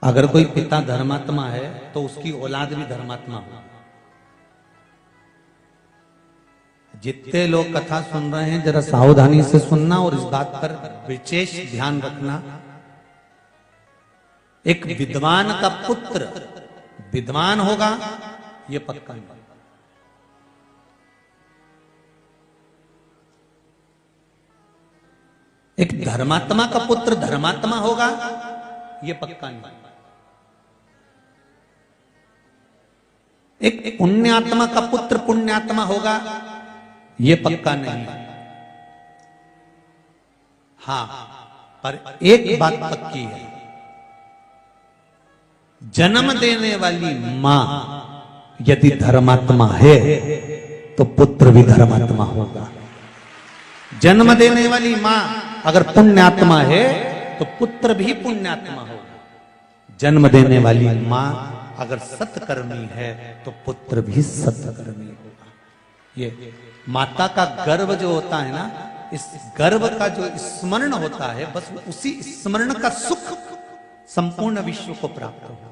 अगर कोई पिता धर्मात्मा है तो उसकी औलाद भी धर्मात्मा हो। जितने लोग कथा सुन रहे हैं जरा सावधानी से सुनना और इस बात पर विशेष ध्यान रखना। एक विद्वान का पुत्र विद्वान होगा ये पक्का नहीं। एक धर्मात्मा का पुत्र धर्मात्मा होगा ये पक्का नहीं। एक पुण्यात्मा का पुत्र पुण्यात्मा होगा ये पक्का नहीं। हां, पर एक बात पक्की है, जन्म देने वाली मां यदि धर्मात्मा है तो पुत्र भी धर्मात्मा होगा। जन्म देने वाली मां अगर पुण्यात्मा है तो पुत्र भी पुण्यात्मा होगा। जन्म देने वाली मां अगर सत्कर्मी है तो पुत्र भी सत्कर्मी होगा। ये माता का गर्भ जो होता है ना, इस गर्भ का जो स्मरण होता है, बस उसी स्मरण का सुख संपूर्ण विश्व को प्राप्त होता है।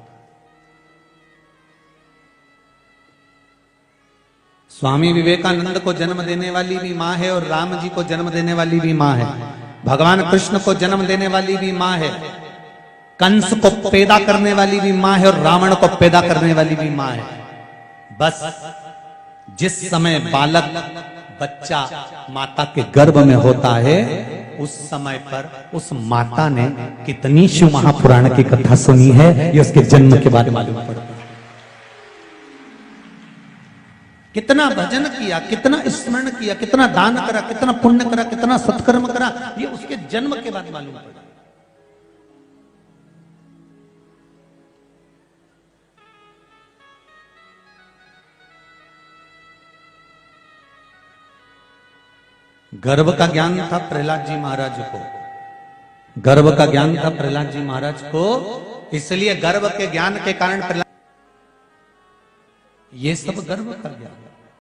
स्वामी विवेकानंद को जन्म देने वाली भी मां है और राम जी को जन्म देने वाली भी मां है। भगवान कृष्ण को जन्म देने वाली भी मां है। कंस को पैदा करने वाली भी मां है और रावण को पैदा करने वाली भी मां है। बस जिस समय बालक बच्चा माता के गर्भ में होता है, उस समय पर उस माता ने कितनी शिव महापुराण की कथा सुनी है ये उसके जन्म के बाद मालूम पड़ता है। कितना भजन किया, कितना स्मरण किया, कितना दान करा, कितना पुण्य करा, कितना सत्कर्म करा, ये उसके जन्म के बाद मालूम पड़ा। गर्भ का ज्ञान था प्रहलाद जी महाराज को, गर्भ का ज्ञान था प्रहलाद जी महाराज को, इसलिए गर्भ के ज्ञान के कारण प्रहलाद, ये सब गर्भ का ज्ञान।